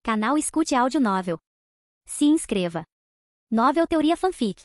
Canal Escute Áudio Novel. Se inscreva. Novel Teoria Fanfic.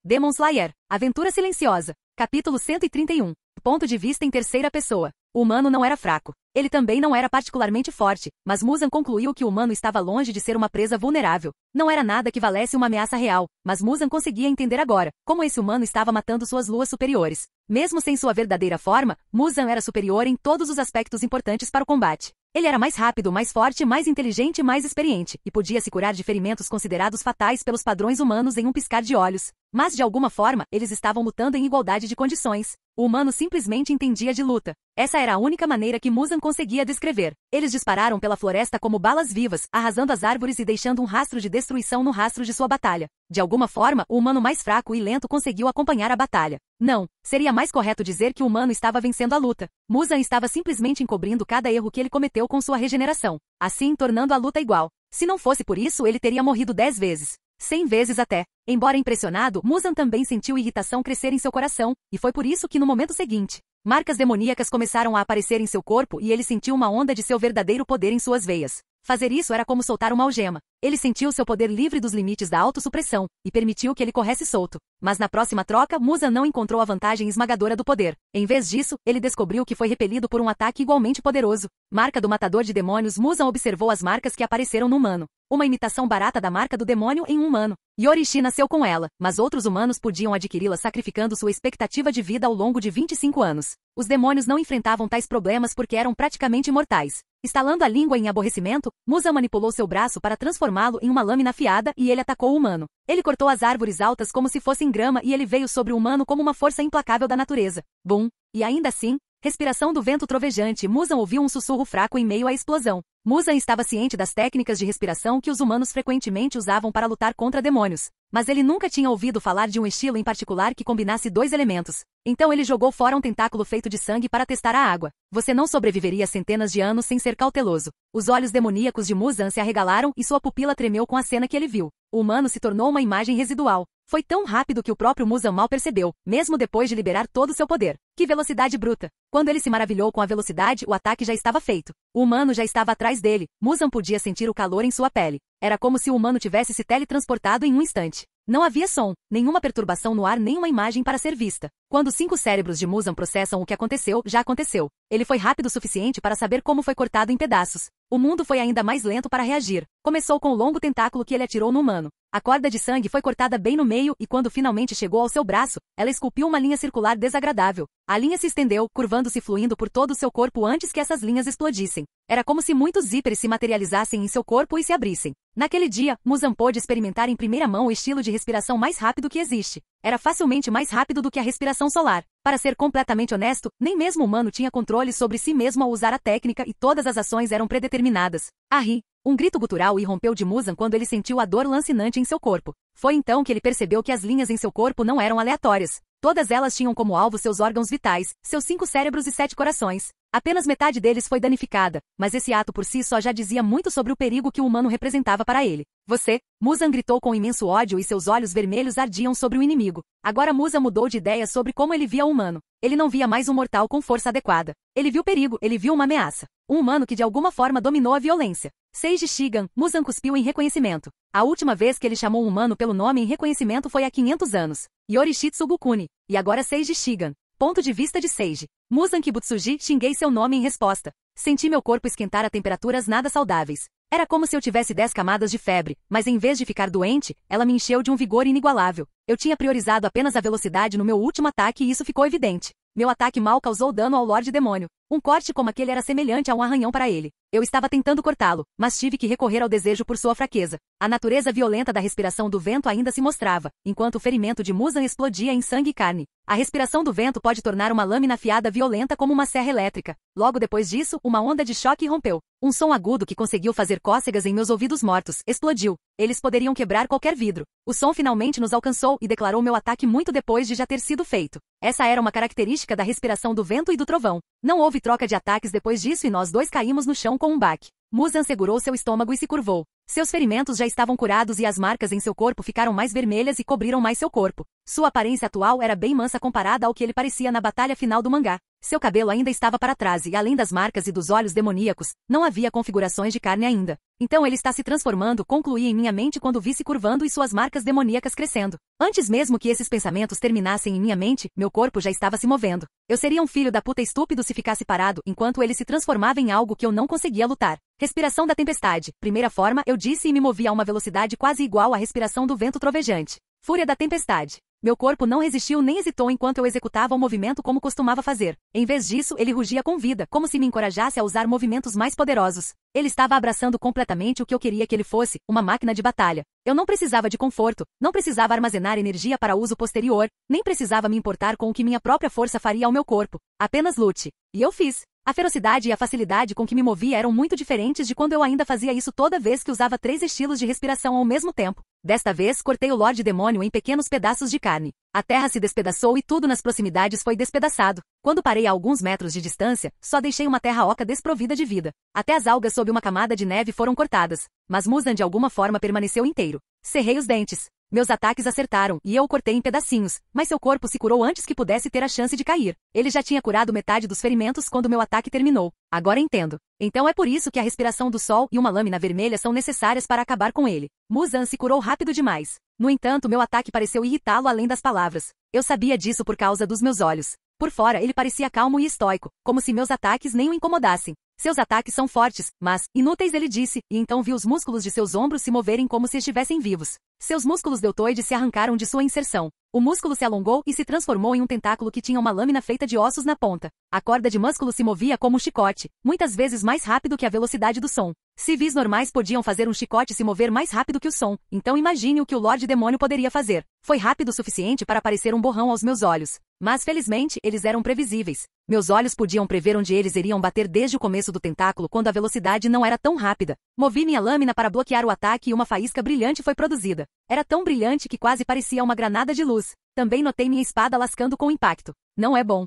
Demon Slayer, Aventura Silenciosa, capítulo 131. Ponto de vista em terceira pessoa. O humano não era fraco. Ele também não era particularmente forte, mas Muzan concluiu que o humano estava longe de ser uma presa vulnerável. Não era nada que valesse uma ameaça real, mas Muzan conseguia entender agora como esse humano estava matando suas luas superiores. Mesmo sem sua verdadeira forma, Muzan era superior em todos os aspectos importantes para o combate. Ele era mais rápido, mais forte, mais inteligente e mais experiente, e podia se curar de ferimentos considerados fatais pelos padrões humanos em um piscar de olhos. Mas de alguma forma, eles estavam lutando em igualdade de condições. O humano simplesmente entendia de luta. Essa era a única maneira que Muzan conseguia descrever. Eles dispararam pela floresta como balas vivas, arrasando as árvores e deixando um rastro de destruição no rastro de sua batalha. De alguma forma, o humano mais fraco e lento conseguiu acompanhar a batalha. Não, seria mais correto dizer que o humano estava vencendo a luta. Muzan estava simplesmente encobrindo cada erro que ele cometeu com sua regeneração, assim tornando a luta igual. Se não fosse por isso, ele teria morrido 10 vezes. 100 vezes até. Embora impressionado, Muzan também sentiu irritação crescer em seu coração, e foi por isso que no momento seguinte, marcas demoníacas começaram a aparecer em seu corpo e ele sentiu uma onda de seu verdadeiro poder em suas veias. Fazer isso era como soltar uma algema. Ele sentiu seu poder livre dos limites da autossupressão, e permitiu que ele corresse solto. Mas na próxima troca, Muzan não encontrou a vantagem esmagadora do poder. Em vez disso, ele descobriu que foi repelido por um ataque igualmente poderoso. Marca do matador de demônios. Muzan observou as marcas que apareceram no humano. Uma imitação barata da marca do demônio em um humano. Yorishi nasceu com ela, mas outros humanos podiam adquiri-la sacrificando sua expectativa de vida ao longo de 25 anos. Os demônios não enfrentavam tais problemas porque eram praticamente imortais. Estalando a língua em aborrecimento, Muzan manipulou seu braço para transformá-lo em uma lâmina afiada e ele atacou o humano. Ele cortou as árvores altas como se fossem grama e ele veio sobre o humano como uma força implacável da natureza. Bum! E ainda assim, respiração do vento trovejante. Muzan ouviu um sussurro fraco em meio à explosão. Muzan estava ciente das técnicas de respiração que os humanos frequentemente usavam para lutar contra demônios. Mas ele nunca tinha ouvido falar de um estilo em particular que combinasse dois elementos. Então ele jogou fora um tentáculo feito de sangue para testar a água. Você não sobreviveria centenas de anos sem ser cauteloso. Os olhos demoníacos de Muzan se arregalaram e sua pupila tremeu com a cena que ele viu. O humano se tornou uma imagem residual. Foi tão rápido que o próprio Muzan mal percebeu, mesmo depois de liberar todo o seu poder. Que velocidade bruta! Quando ele se maravilhou com a velocidade, o ataque já estava feito. O humano já estava atrás dele. Muzan podia sentir o calor em sua pele. Era como se o humano tivesse se teletransportado em um instante. Não havia som, nenhuma perturbação no ar, nenhuma imagem para ser vista. Quando os 5 cérebros de Muzan processam o que aconteceu, já aconteceu. Ele foi rápido o suficiente para saber como foi cortado em pedaços. O mundo foi ainda mais lento para reagir. Começou com o longo tentáculo que ele atirou no humano. A corda de sangue foi cortada bem no meio e quando finalmente chegou ao seu braço, ela esculpiu uma linha circular desagradável. A linha se estendeu, curvando-se e fluindo por todo o seu corpo antes que essas linhas explodissem. Era como se muitos zíperes se materializassem em seu corpo e se abrissem. Naquele dia, Muzan pôde experimentar em primeira mão o estilo de respiração mais rápido que existe. Era facilmente mais rápido do que a respiração solar. Para ser completamente honesto, nem mesmo o humano tinha controle sobre si mesmo ao usar a técnica e todas as ações eram predeterminadas. Arri! Um grito gutural irrompeu de Muzan quando ele sentiu a dor lancinante em seu corpo. Foi então que ele percebeu que as linhas em seu corpo não eram aleatórias. Todas elas tinham como alvo seus órgãos vitais, seus 5 cérebros e 7 corações. Apenas metade deles foi danificada, mas esse ato por si só já dizia muito sobre o perigo que o humano representava para ele. Você! Muzan gritou com imenso ódio e seus olhos vermelhos ardiam sobre o inimigo. Agora Muzan mudou de ideia sobre como ele via o humano. Ele não via mais um mortal com força adequada. Ele viu perigo, ele viu uma ameaça. Um humano que de alguma forma dominou a violência. Seiji Shigan, Muzan cuspiu em reconhecimento. A última vez que ele chamou um humano pelo nome em reconhecimento foi há 500 anos. Yorishi Tsugukuni. E agora Seiji Shigan. Ponto de vista de Seiji. Muzan Kibutsuji, xinguei seu nome em resposta. Senti meu corpo esquentar a temperaturas nada saudáveis. Era como se eu tivesse 10 camadas de febre, mas em vez de ficar doente, ela me encheu de um vigor inigualável. Eu tinha priorizado apenas a velocidade no meu último ataque e isso ficou evidente. Meu ataque mal causou dano ao Lorde Demônio. Um corte como aquele era semelhante a um arranhão para ele. Eu estava tentando cortá-lo, mas tive que recorrer ao desejo por sua fraqueza. A natureza violenta da respiração do vento ainda se mostrava, enquanto o ferimento de Muzan explodia em sangue e carne. A respiração do vento pode tornar uma lâmina afiada violenta como uma serra elétrica. Logo depois disso, uma onda de choque rompeu. Um som agudo que conseguiu fazer cócegas em meus ouvidos mortos explodiu. Eles poderiam quebrar qualquer vidro. O som finalmente nos alcançou e declarou meu ataque muito depois de já ter sido feito. Essa era uma característica da respiração do vento e do trovão. Não houve troca de ataques depois disso e nós dois caímos no chão com um baque. Muzan segurou seu estômago e se curvou. Seus ferimentos já estavam curados e as marcas em seu corpo ficaram mais vermelhas e cobriram mais seu corpo. Sua aparência atual era bem mansa comparada ao que ele parecia na batalha final do mangá. Seu cabelo ainda estava para trás e, além das marcas e dos olhos demoníacos, não havia configurações de carne ainda. Então ele está se transformando, concluí em minha mente quando vi se curvando e suas marcas demoníacas crescendo. Antes mesmo que esses pensamentos terminassem em minha mente, meu corpo já estava se movendo. Eu seria um filho da puta estúpido se ficasse parado enquanto ele se transformava em algo que eu não conseguia lutar. Respiração da tempestade. Primeira forma, eu disse e me movi a uma velocidade quase igual à respiração do vento trovejante. Fúria da tempestade. Meu corpo não resistiu nem hesitou enquanto eu executava o movimento como costumava fazer. Em vez disso, ele rugia com vida, como se me encorajasse a usar movimentos mais poderosos. Ele estava abraçando completamente o que eu queria que ele fosse, uma máquina de batalha. Eu não precisava de conforto, não precisava armazenar energia para uso posterior, nem precisava me importar com o que minha própria força faria ao meu corpo. Apenas lute. E eu fiz. A ferocidade e a facilidade com que me movia eram muito diferentes de quando eu ainda fazia isso toda vez que usava 3 estilos de respiração ao mesmo tempo. Desta vez, cortei o Lorde Demônio em pequenos pedaços de carne. A terra se despedaçou e tudo nas proximidades foi despedaçado. Quando parei a alguns metros de distância, só deixei uma terra oca desprovida de vida. Até as algas sob uma camada de neve foram cortadas, mas Muzan de alguma forma permaneceu inteiro. Cerrei os dentes. Meus ataques acertaram, e eu o cortei em pedacinhos, mas seu corpo se curou antes que pudesse ter a chance de cair. Ele já tinha curado metade dos ferimentos quando meu ataque terminou. Agora entendo. Então é por isso que a respiração do sol e uma lâmina vermelha são necessárias para acabar com ele. Muzan se curou rápido demais. No entanto, meu ataque pareceu irritá-lo além das palavras. Eu sabia disso por causa dos meus olhos. Por fora ele parecia calmo e estoico, como se meus ataques nem o incomodassem. Seus ataques são fortes, mas inúteis, ele disse, e então vi os músculos de seus ombros se moverem como se estivessem vivos. Seus músculos deltoides se arrancaram de sua inserção. O músculo se alongou e se transformou em um tentáculo que tinha uma lâmina feita de ossos na ponta. A corda de músculo se movia como um chicote, muitas vezes mais rápido que a velocidade do som. Civis normais podiam fazer um chicote se mover mais rápido que o som, então imagine o que o Lorde Demônio poderia fazer. Foi rápido o suficiente para parecer um borrão aos meus olhos. Mas felizmente, eles eram previsíveis. Meus olhos podiam prever onde eles iriam bater desde o começo do tentáculo quando a velocidade não era tão rápida. Movi minha lâmina para bloquear o ataque e uma faísca brilhante foi produzida. Era tão brilhante que quase parecia uma granada de luz. Também notei minha espada lascando com impacto. Não é bom.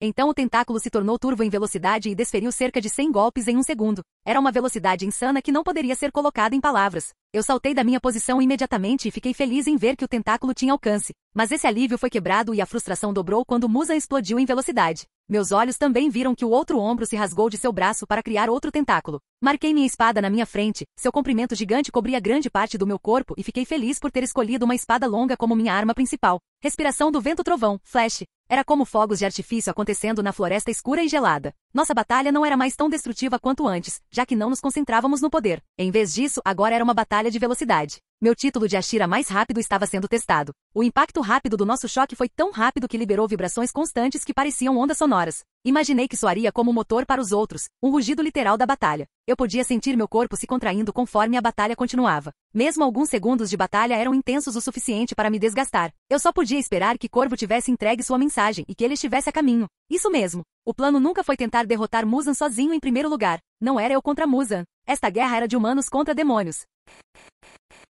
Então o tentáculo se tornou turvo em velocidade e desferiu cerca de 100 golpes em um segundo. Era uma velocidade insana que não poderia ser colocada em palavras. Eu saltei da minha posição imediatamente e fiquei feliz em ver que o tentáculo tinha alcance. Mas esse alívio foi quebrado e a frustração dobrou quando Muzan explodiu em velocidade. Meus olhos também viram que o outro ombro se rasgou de seu braço para criar outro tentáculo. Marquei minha espada na minha frente, seu comprimento gigante cobria grande parte do meu corpo e fiquei feliz por ter escolhido uma espada longa como minha arma principal. Respiração do vento trovão, flash. Era como fogos de artifício acontecendo na floresta escura e gelada. Nossa batalha não era mais tão destrutiva quanto antes, já que não nos concentrávamos no poder. Em vez disso, agora era uma batalha de velocidade. Meu título de Ashira mais rápido estava sendo testado. O impacto rápido do nosso choque foi tão rápido que liberou vibrações constantes que pareciam ondas sonoras. Imaginei que soaria como motor para os outros, um rugido literal da batalha. Eu podia sentir meu corpo se contraindo conforme a batalha continuava. Mesmo alguns segundos de batalha eram intensos o suficiente para me desgastar. Eu só podia esperar que Corvo tivesse entregue sua mensagem e que ele estivesse a caminho. Isso mesmo. O plano nunca foi tentar derrotar Muzan sozinho em primeiro lugar. Não era eu contra Muzan. Esta guerra era de humanos contra demônios.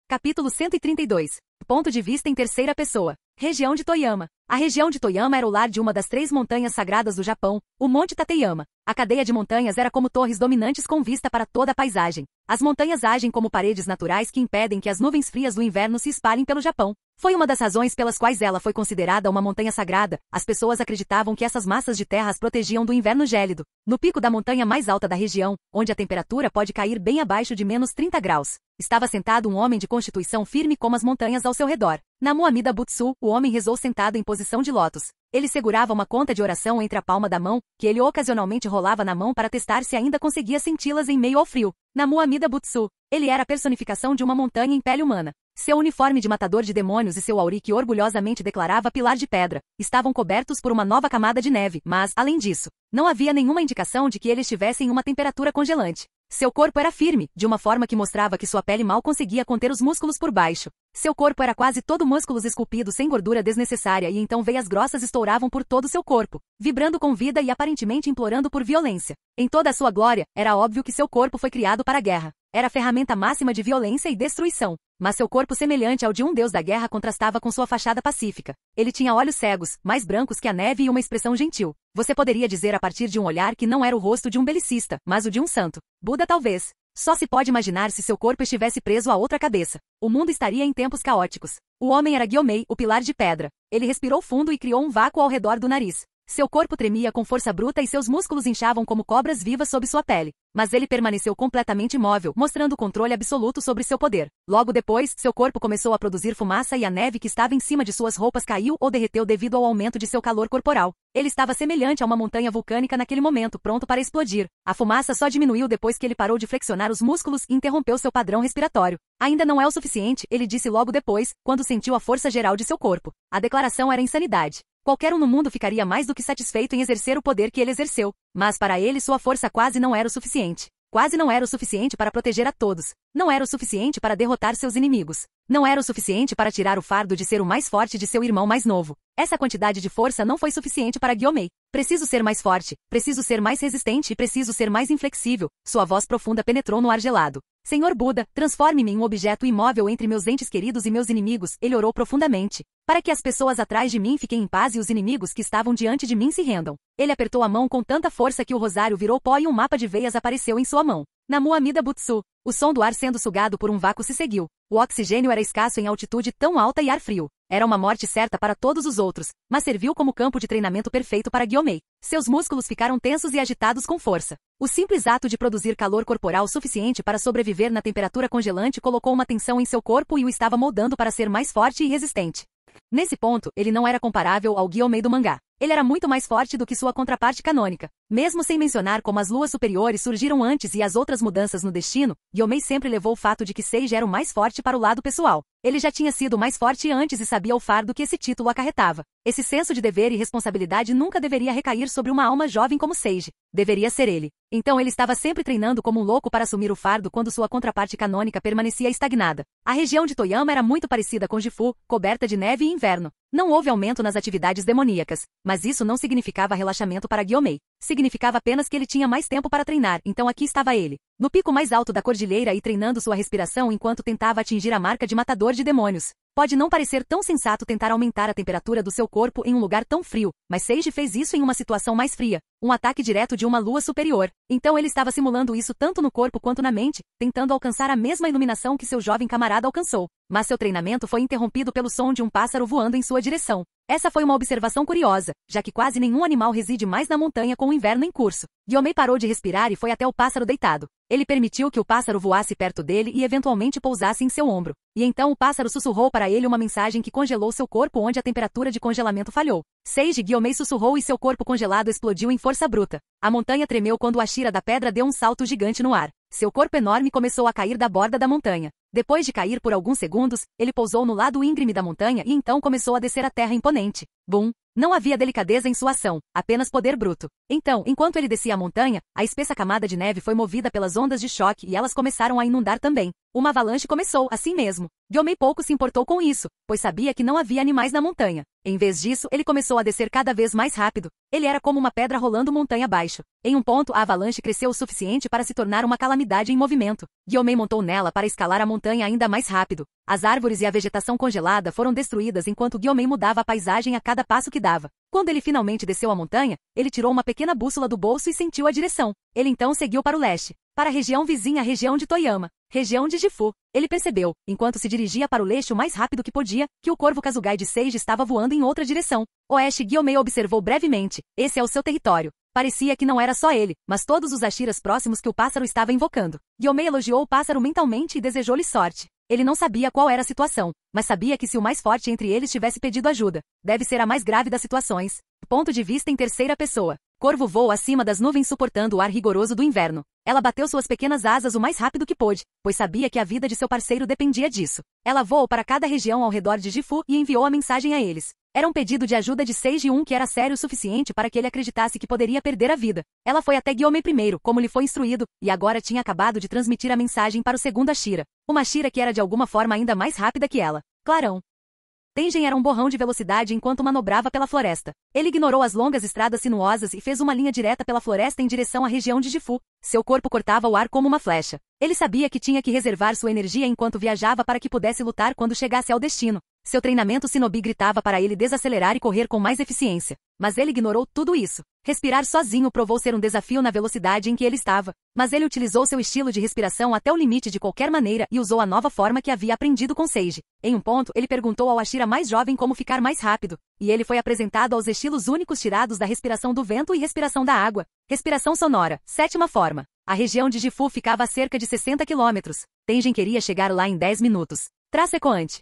Capítulo 132. Ponto de vista em terceira pessoa. Região de Toyama. A região de Toyama era o lar de uma das 3 montanhas sagradas do Japão, o Monte Tateyama. A cadeia de montanhas era como torres dominantes com vista para toda a paisagem. As montanhas agem como paredes naturais que impedem que as nuvens frias do inverno se espalhem pelo Japão. Foi uma das razões pelas quais ela foi considerada uma montanha sagrada. As pessoas acreditavam que essas massas de terra as protegiam do inverno gélido. No pico da montanha mais alta da região, onde a temperatura pode cair bem abaixo de menos 30 graus, estava sentado um homem de constituição firme como as montanhas ao seu redor. Namu Amida Butsu, o homem rezou sentado em posição de lótus. Ele segurava uma conta de oração entre a palma da mão, que ele ocasionalmente rolava na mão para testar se ainda conseguia senti-las em meio ao frio. Namu Amida Butsu. Ele era a personificação de uma montanha em pele humana. Seu uniforme de matador de demônios e seu auri que orgulhosamente declarava pilar de pedra, estavam cobertos por uma nova camada de neve, mas, além disso, não havia nenhuma indicação de que ele estivesse em uma temperatura congelante. Seu corpo era firme, de uma forma que mostrava que sua pele mal conseguia conter os músculos por baixo. Seu corpo era quase todo músculos esculpidos sem gordura desnecessária e então veias grossas estouravam por todo seu corpo, vibrando com vida e aparentemente implorando por violência. Em toda a sua glória, era óbvio que seu corpo foi criado para a guerra. Era a ferramenta máxima de violência e destruição. Mas seu corpo semelhante ao de um deus da guerra contrastava com sua fachada pacífica. Ele tinha olhos cegos, mais brancos que a neve e uma expressão gentil. Você poderia dizer a partir de um olhar que não era o rosto de um belicista, mas o de um santo. Buda talvez. Só se pode imaginar se seu corpo estivesse preso a outra cabeça. O mundo estaria em tempos caóticos. O homem era Gyomei, o pilar de pedra. Ele respirou fundo e criou um vácuo ao redor do nariz. Seu corpo tremia com força bruta e seus músculos inchavam como cobras vivas sob sua pele. Mas ele permaneceu completamente imóvel, mostrando controle absoluto sobre seu poder. Logo depois, seu corpo começou a produzir fumaça e a neve que estava em cima de suas roupas caiu ou derreteu devido ao aumento de seu calor corporal. Ele estava semelhante a uma montanha vulcânica naquele momento, pronto para explodir. A fumaça só diminuiu depois que ele parou de flexionar os músculos e interrompeu seu padrão respiratório. Ainda não é o suficiente, ele disse logo depois, quando sentiu a força geral de seu corpo. A declaração era insanidade. Qualquer um no mundo ficaria mais do que satisfeito em exercer o poder que ele exerceu. Mas para ele sua força quase não era o suficiente. Quase não era o suficiente para proteger a todos. Não era o suficiente para derrotar seus inimigos. Não era o suficiente para tirar o fardo de ser o mais forte de seu irmão mais novo. Essa quantidade de força não foi suficiente para Gyomei. Preciso ser mais forte, preciso ser mais resistente e preciso ser mais inflexível. Sua voz profunda penetrou no ar gelado. Senhor Buda, transforme-me em um objeto imóvel entre meus entes queridos e meus inimigos, ele orou profundamente. Para que as pessoas atrás de mim fiquem em paz e os inimigos que estavam diante de mim se rendam. Ele apertou a mão com tanta força que o rosário virou pó e um mapa de veias apareceu em sua mão. Namu Amida Butsu. O som do ar sendo sugado por um vácuo se seguiu. O oxigênio era escasso em altitude tão alta e ar frio. Era uma morte certa para todos os outros, mas serviu como campo de treinamento perfeito para Gyomei. Seus músculos ficaram tensos e agitados com força. O simples ato de produzir calor corporal suficiente para sobreviver na temperatura congelante colocou uma tensão em seu corpo e o estava moldando para ser mais forte e resistente. Nesse ponto, ele não era comparável ao Gyomei do mangá. Ele era muito mais forte do que sua contraparte canônica. Mesmo sem mencionar como as luas superiores surgiram antes e as outras mudanças no destino, Gyomei sempre levou o fato de que Seiji era o mais forte para o lado pessoal. Ele já tinha sido mais forte antes e sabia o fardo que esse título acarretava. Esse senso de dever e responsabilidade nunca deveria recair sobre uma alma jovem como Seiji. Deveria ser ele. Então ele estava sempre treinando como um louco para assumir o fardo quando sua contraparte canônica permanecia estagnada. A região de Toyama era muito parecida com Gifu, coberta de neve e inverno. Não houve aumento nas atividades demoníacas, mas isso não significava relaxamento para Gyomei. Significava apenas que ele tinha mais tempo para treinar, então aqui estava ele, no pico mais alto da cordilheira e treinando sua respiração enquanto tentava atingir a marca de matador de demônios. Pode não parecer tão sensato tentar aumentar a temperatura do seu corpo em um lugar tão frio, mas Seiji fez isso em uma situação mais fria, um ataque direto de uma lua superior. Então ele estava simulando isso tanto no corpo quanto na mente, tentando alcançar a mesma iluminação que seu jovem camarada alcançou. Mas seu treinamento foi interrompido pelo som de um pássaro voando em sua direção. Essa foi uma observação curiosa, já que quase nenhum animal reside mais na montanha com o inverno em curso. Gyomei parou de respirar e foi até o pássaro deitado. Ele permitiu que o pássaro voasse perto dele e eventualmente pousasse em seu ombro. E então o pássaro sussurrou para ele uma mensagem que congelou seu corpo onde a temperatura de congelamento falhou. Seiji Gyomei sussurrou e seu corpo congelado explodiu em força bruta. A montanha tremeu quando a Shira da pedra deu um salto gigante no ar. Seu corpo enorme começou a cair da borda da montanha. Depois de cair por alguns segundos, ele pousou no lado íngreme da montanha e então começou a descer a terra imponente. Bum! Não havia delicadeza em sua ação, apenas poder bruto. Então, enquanto ele descia a montanha, a espessa camada de neve foi movida pelas ondas de choque e elas começaram a inundar também. Uma avalanche começou, assim mesmo. Gyomei pouco se importou com isso, pois sabia que não havia animais na montanha. Em vez disso, ele começou a descer cada vez mais rápido. Ele era como uma pedra rolando montanha abaixo. Em um ponto, a avalanche cresceu o suficiente para se tornar uma calamidade em movimento. Gyomei montou nela para escalar a montanha ainda mais rápido. As árvores e a vegetação congelada foram destruídas enquanto Gyomei mudava a paisagem a cada passo que dava. Quando ele finalmente desceu a montanha, ele tirou uma pequena bússola do bolso e sentiu a direção. Ele então seguiu para o leste, para a região vizinha à região de Toyama, região de Gifu. Ele percebeu, enquanto se dirigia para o leste o mais rápido que podia, que o corvo Kazugai de Seiji estava voando em outra direção. Oeste. Gyomei observou brevemente. Esse é o seu território. Parecia que não era só ele, mas todos os Ashiras próximos que o pássaro estava invocando. Gyomei elogiou o pássaro mentalmente e desejou-lhe sorte. Ele não sabia qual era a situação, mas sabia que se o mais forte entre eles tivesse pedido ajuda, deve ser a mais grave das situações. Ponto de vista em terceira pessoa. Corvo voa acima das nuvens suportando o ar rigoroso do inverno. Ela bateu suas pequenas asas o mais rápido que pôde, pois sabia que a vida de seu parceiro dependia disso. Ela voou para cada região ao redor de Gifu e enviou a mensagem a eles. Era um pedido de ajuda de Seiji que era sério o suficiente para que ele acreditasse que poderia perder a vida. Ela foi até Gyomei primeiro, como lhe foi instruído, e agora tinha acabado de transmitir a mensagem para o segundo Ashira. Uma Ashira que era de alguma forma ainda mais rápida que ela. Clarão. Tengen era um borrão de velocidade enquanto manobrava pela floresta. Ele ignorou as longas estradas sinuosas e fez uma linha direta pela floresta em direção à região de Gifu. Seu corpo cortava o ar como uma flecha. Ele sabia que tinha que reservar sua energia enquanto viajava para que pudesse lutar quando chegasse ao destino. Seu treinamento Shinobi gritava para ele desacelerar e correr com mais eficiência. Mas ele ignorou tudo isso. Respirar sozinho provou ser um desafio na velocidade em que ele estava. Mas ele utilizou seu estilo de respiração até o limite de qualquer maneira e usou a nova forma que havia aprendido com Seiji. Em um ponto, ele perguntou ao Ashira mais jovem como ficar mais rápido. E ele foi apresentado aos estilos únicos tirados da respiração do vento e respiração da água. Respiração sonora, sétima forma. A região de Gifu ficava a cerca de 60 quilômetros. Tengen queria chegar lá em 10 minutos. Traço ecoante.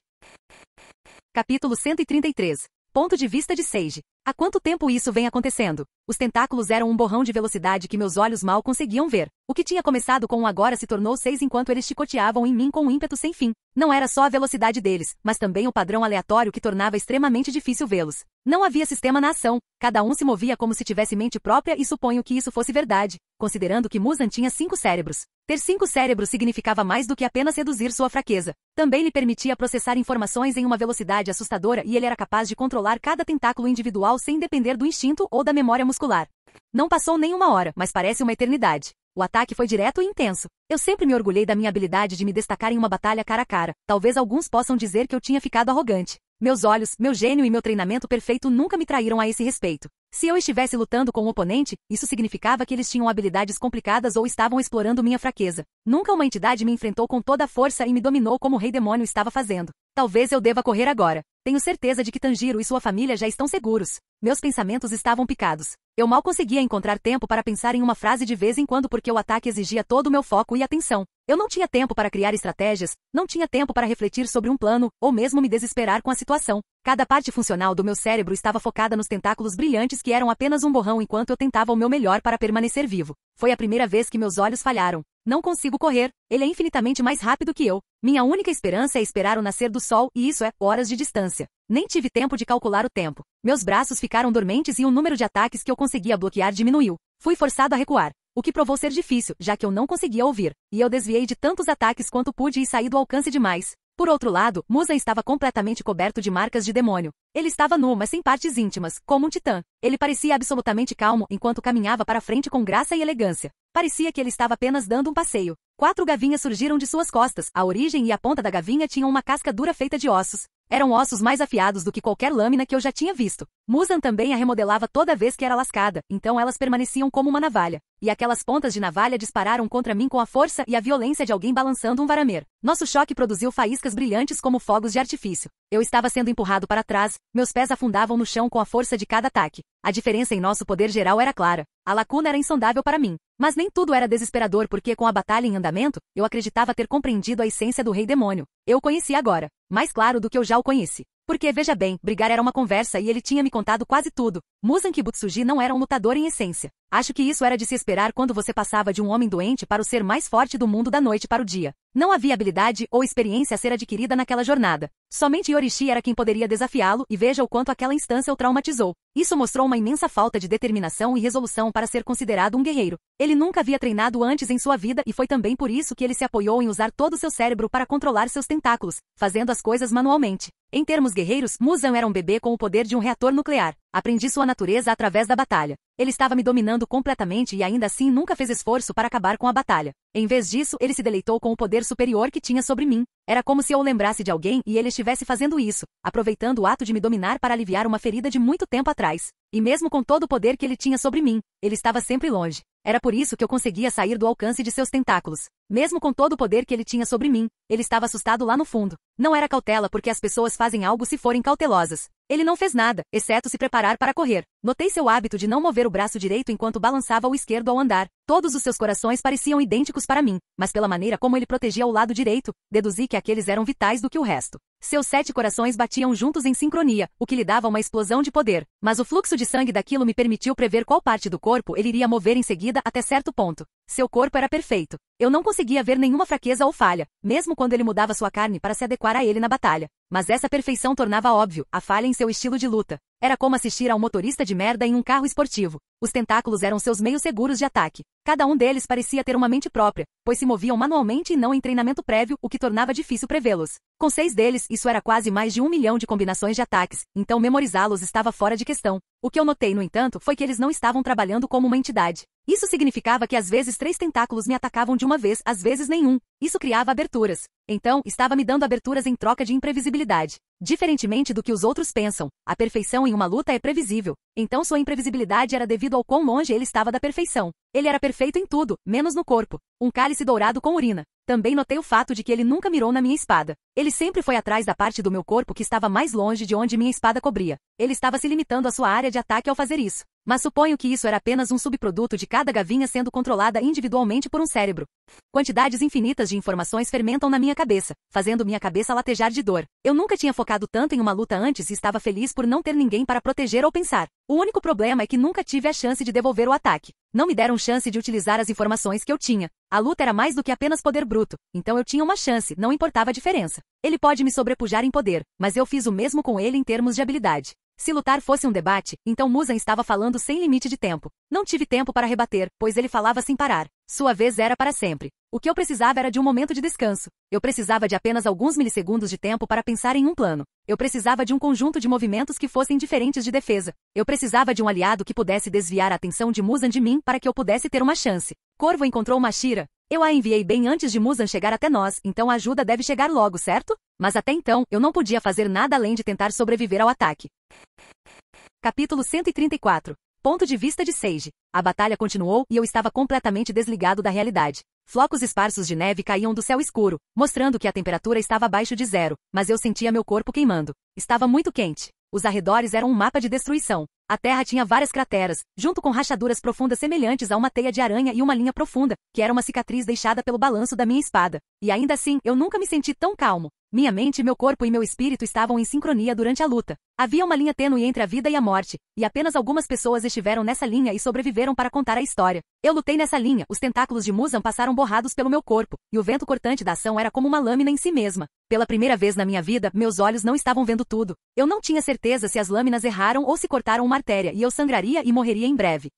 Capítulo 133. Ponto de vista de Seiji. Há quanto tempo isso vem acontecendo? Os tentáculos eram um borrão de velocidade que meus olhos mal conseguiam ver. O que tinha começado com um agora se tornou 6 enquanto eles chicoteavam em mim com um ímpeto sem fim. Não era só a velocidade deles, mas também o padrão aleatório que tornava extremamente difícil vê-los. Não havia sistema na ação. Cada um se movia como se tivesse mente própria e suponho que isso fosse verdade, considerando que Muzan tinha 5 cérebros. Ter 5 cérebros significava mais do que apenas reduzir sua fraqueza. Também lhe permitia processar informações em uma velocidade assustadora e ele era capaz de controlar cada tentáculo individual sem depender do instinto ou da memória muscular. Não passou nem uma hora, mas parece uma eternidade. O ataque foi direto e intenso. Eu sempre me orgulhei da minha habilidade de me destacar em uma batalha cara a cara. Talvez alguns possam dizer que eu tinha ficado arrogante. Meus olhos, meu gênio e meu treinamento perfeito nunca me traíram a esse respeito. Se eu estivesse lutando com um oponente, isso significava que eles tinham habilidades complicadas ou estavam explorando minha fraqueza. Nunca uma entidade me enfrentou com toda a força e me dominou como o Rei Demônio estava fazendo. Talvez eu deva correr agora. Tenho certeza de que Tanjiro e sua família já estão seguros. Meus pensamentos estavam picados. Eu mal conseguia encontrar tempo para pensar em uma frase de vez em quando porque o ataque exigia todo o meu foco e atenção. Eu não tinha tempo para criar estratégias, não tinha tempo para refletir sobre um plano, ou mesmo me desesperar com a situação. Cada parte funcional do meu cérebro estava focada nos tentáculos brilhantes que eram apenas um borrão enquanto eu tentava o meu melhor para permanecer vivo. Foi a primeira vez que meus olhos falharam. Não consigo correr, ele é infinitamente mais rápido que eu. Minha única esperança é esperar o nascer do sol, e isso é horas de distância. Nem tive tempo de calcular o tempo. Meus braços ficaram dormentes e o número de ataques que eu conseguia bloquear diminuiu. Fui forçado a recuar, o que provou ser difícil, já que eu não conseguia ouvir. E eu desviei de tantos ataques quanto pude e saí do alcance demais. Por outro lado, Muzan estava completamente coberto de marcas de demônio. Ele estava nu, mas sem partes íntimas, como um titã. Ele parecia absolutamente calmo enquanto caminhava para frente com graça e elegância. Parecia que ele estava apenas dando um passeio. 4 gavinhas surgiram de suas costas. A origem e a ponta da gavinha tinham uma casca dura feita de ossos. Eram ossos mais afiados do que qualquer lâmina que eu já tinha visto. Muzan também a remodelava toda vez que era lascada, então elas permaneciam como uma navalha. E aquelas pontas de navalha dispararam contra mim com a força e a violência de alguém balançando um varamer. Nosso choque produziu faíscas brilhantes como fogos de artifício. Eu estava sendo empurrado para trás, meus pés afundavam no chão com a força de cada ataque. A diferença em nosso poder geral era clara. A lacuna era insondável para mim. Mas nem tudo era desesperador porque com a batalha em andamento, eu acreditava ter compreendido a essência do Rei Demônio. Eu o conheci agora. Mais claro do que eu já o conheci. Porque, veja bem, brigar era uma conversa e ele tinha me contado quase tudo. Muzan Kibutsuji não era um lutador em essência. Acho que isso era de se esperar quando você passava de um homem doente para o ser mais forte do mundo da noite para o dia. Não havia habilidade ou experiência a ser adquirida naquela jornada. Somente Yorishi era quem poderia desafiá-lo e veja o quanto aquela instância o traumatizou. Isso mostrou uma imensa falta de determinação e resolução para ser considerado um guerreiro. Ele nunca havia treinado antes em sua vida e foi também por isso que ele se apoiou em usar todo o seu cérebro para controlar seus tentáculos, fazendo as coisas manualmente. Em termos guerreiros, Muzan era um bebê com o poder de um reator nuclear. Aprendi sua natureza através da batalha. Ele estava me dominando completamente e ainda assim nunca fez esforço para acabar com a batalha. Em vez disso, ele se deleitou com o poder superior que tinha sobre mim. Era como se eu o lembrasse de alguém e ele estivesse fazendo isso, aproveitando o ato de me dominar para aliviar uma ferida de muito tempo atrás. E mesmo com todo o poder que ele tinha sobre mim, ele estava sempre longe. Era por isso que eu conseguia sair do alcance de seus tentáculos. Mesmo com todo o poder que ele tinha sobre mim, ele estava assustado lá no fundo. Não era cautela porque as pessoas fazem algo se forem cautelosas. Ele não fez nada, exceto se preparar para correr. Notei seu hábito de não mover o braço direito enquanto balançava o esquerdo ao andar. Todos os seus corações pareciam idênticos para mim, mas pela maneira como ele protegia o lado direito, deduzi que aqueles eram vitais do que o resto. Seus 7 corações batiam juntos em sincronia, o que lhe dava uma explosão de poder. Mas o fluxo de sangue daquilo me permitiu prever qual parte do corpo ele iria mover em seguida até certo ponto. Seu corpo era perfeito. Eu não conseguia ver nenhuma fraqueza ou falha, mesmo quando ele mudava sua carne para se adequar a ele na batalha. Mas essa perfeição tornava óbvio a falha em seu estilo de luta. Era como assistir a um motorista de merda em um carro esportivo. Os tentáculos eram seus meios seguros de ataque. Cada um deles parecia ter uma mente própria, pois se moviam manualmente e não em treinamento prévio, o que tornava difícil prevê-los. Com 6 deles, isso era quase mais de 1 milhão de combinações de ataques, então memorizá-los estava fora de questão. O que eu notei, no entanto, foi que eles não estavam trabalhando como uma entidade. Isso significava que às vezes 3 tentáculos me atacavam de uma vez, às vezes nenhum. Isso criava aberturas. Então, estava me dando aberturas em troca de imprevisibilidade. Diferentemente do que os outros pensam, a perfeição em uma luta é previsível. Então sua imprevisibilidade era devido ao quão longe ele estava da perfeição. Ele era perfeito em tudo, menos no corpo. Um cálice dourado com urina. Também notei o fato de que ele nunca mirou na minha espada. Ele sempre foi atrás da parte do meu corpo que estava mais longe de onde minha espada cobria. Ele estava se limitando à sua área de ataque ao fazer isso. Mas suponho que isso era apenas um subproduto de cada gavinha sendo controlada individualmente por um cérebro. Quantidades infinitas de informações fermentam na minha cabeça, fazendo minha cabeça latejar de dor. Eu nunca tinha focado tanto em uma luta antes e estava feliz por não ter ninguém para proteger ou pensar. O único problema é que nunca tive a chance de devolver o ataque. Não me deram chance de utilizar as informações que eu tinha. A luta era mais do que apenas poder bruto, então eu tinha uma chance, não importava a diferença. Ele pode me sobrepujar em poder, mas eu fiz o mesmo com ele em termos de habilidade. Se lutar fosse um debate, então Muzan estava falando sem limite de tempo. Não tive tempo para rebater, pois ele falava sem parar. Sua vez era para sempre. O que eu precisava era de um momento de descanso. Eu precisava de apenas alguns milissegundos de tempo para pensar em um plano. Eu precisava de um conjunto de movimentos que fossem diferentes de defesa. Eu precisava de um aliado que pudesse desviar a atenção de Muzan de mim para que eu pudesse ter uma chance. Corvo encontrou Mashira. Eu a enviei bem antes de Muzan chegar até nós, então a ajuda deve chegar logo, certo? Mas até então, eu não podia fazer nada além de tentar sobreviver ao ataque. Capítulo 134. Ponto de vista de Seiji. A batalha continuou e eu estava completamente desligado da realidade. Flocos esparsos de neve caíam do céu escuro, mostrando que a temperatura estava abaixo de zero, mas eu sentia meu corpo queimando. Estava muito quente. Os arredores eram um mapa de destruição. A terra tinha várias crateras, junto com rachaduras profundas semelhantes a uma teia de aranha e uma linha profunda, que era uma cicatriz deixada pelo balanço da minha espada. E ainda assim, eu nunca me senti tão calmo. Minha mente, meu corpo e meu espírito estavam em sincronia durante a luta. Havia uma linha tênue entre a vida e a morte, e apenas algumas pessoas estiveram nessa linha e sobreviveram para contar a história. Eu lutei nessa linha, os tentáculos de Muzan passaram borrados pelo meu corpo, e o vento cortante da ação era como uma lâmina em si mesma. Pela primeira vez na minha vida, meus olhos não estavam vendo tudo. Eu não tinha certeza se as lâminas erraram ou se cortaram uma artéria e eu sangraria e morreria em breve.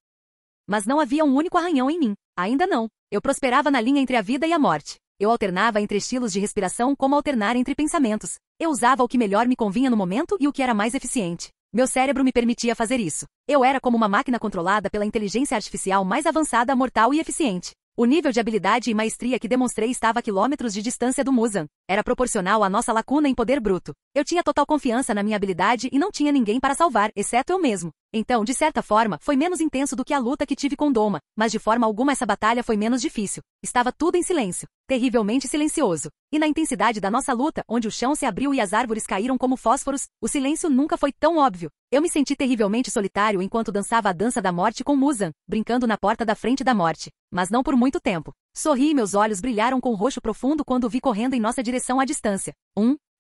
Mas não havia um único arranhão em mim. Ainda não. Eu prosperava na linha entre a vida e a morte. Eu alternava entre estilos de respiração como alternar entre pensamentos. Eu usava o que melhor me convinha no momento e o que era mais eficiente. Meu cérebro me permitia fazer isso. Eu era como uma máquina controlada pela inteligência artificial mais avançada, mortal e eficiente. O nível de habilidade e maestria que demonstrei estava a quilômetros de distância do Muzan. Era proporcional à nossa lacuna em poder bruto. Eu tinha total confiança na minha habilidade e não tinha ninguém para salvar, exceto eu mesmo. Então, de certa forma, foi menos intenso do que a luta que tive com Doma, mas de forma alguma essa batalha foi menos difícil. Estava tudo em silêncio, terrivelmente silencioso. E na intensidade da nossa luta, onde o chão se abriu e as árvores caíram como fósforos, o silêncio nunca foi tão óbvio. Eu me senti terrivelmente solitário enquanto dançava a dança da morte com Muzan, brincando na porta da frente da morte. Mas não por muito tempo. Sorri e meus olhos brilharam com roxo profundo quando o vi correndo em nossa direção à distância.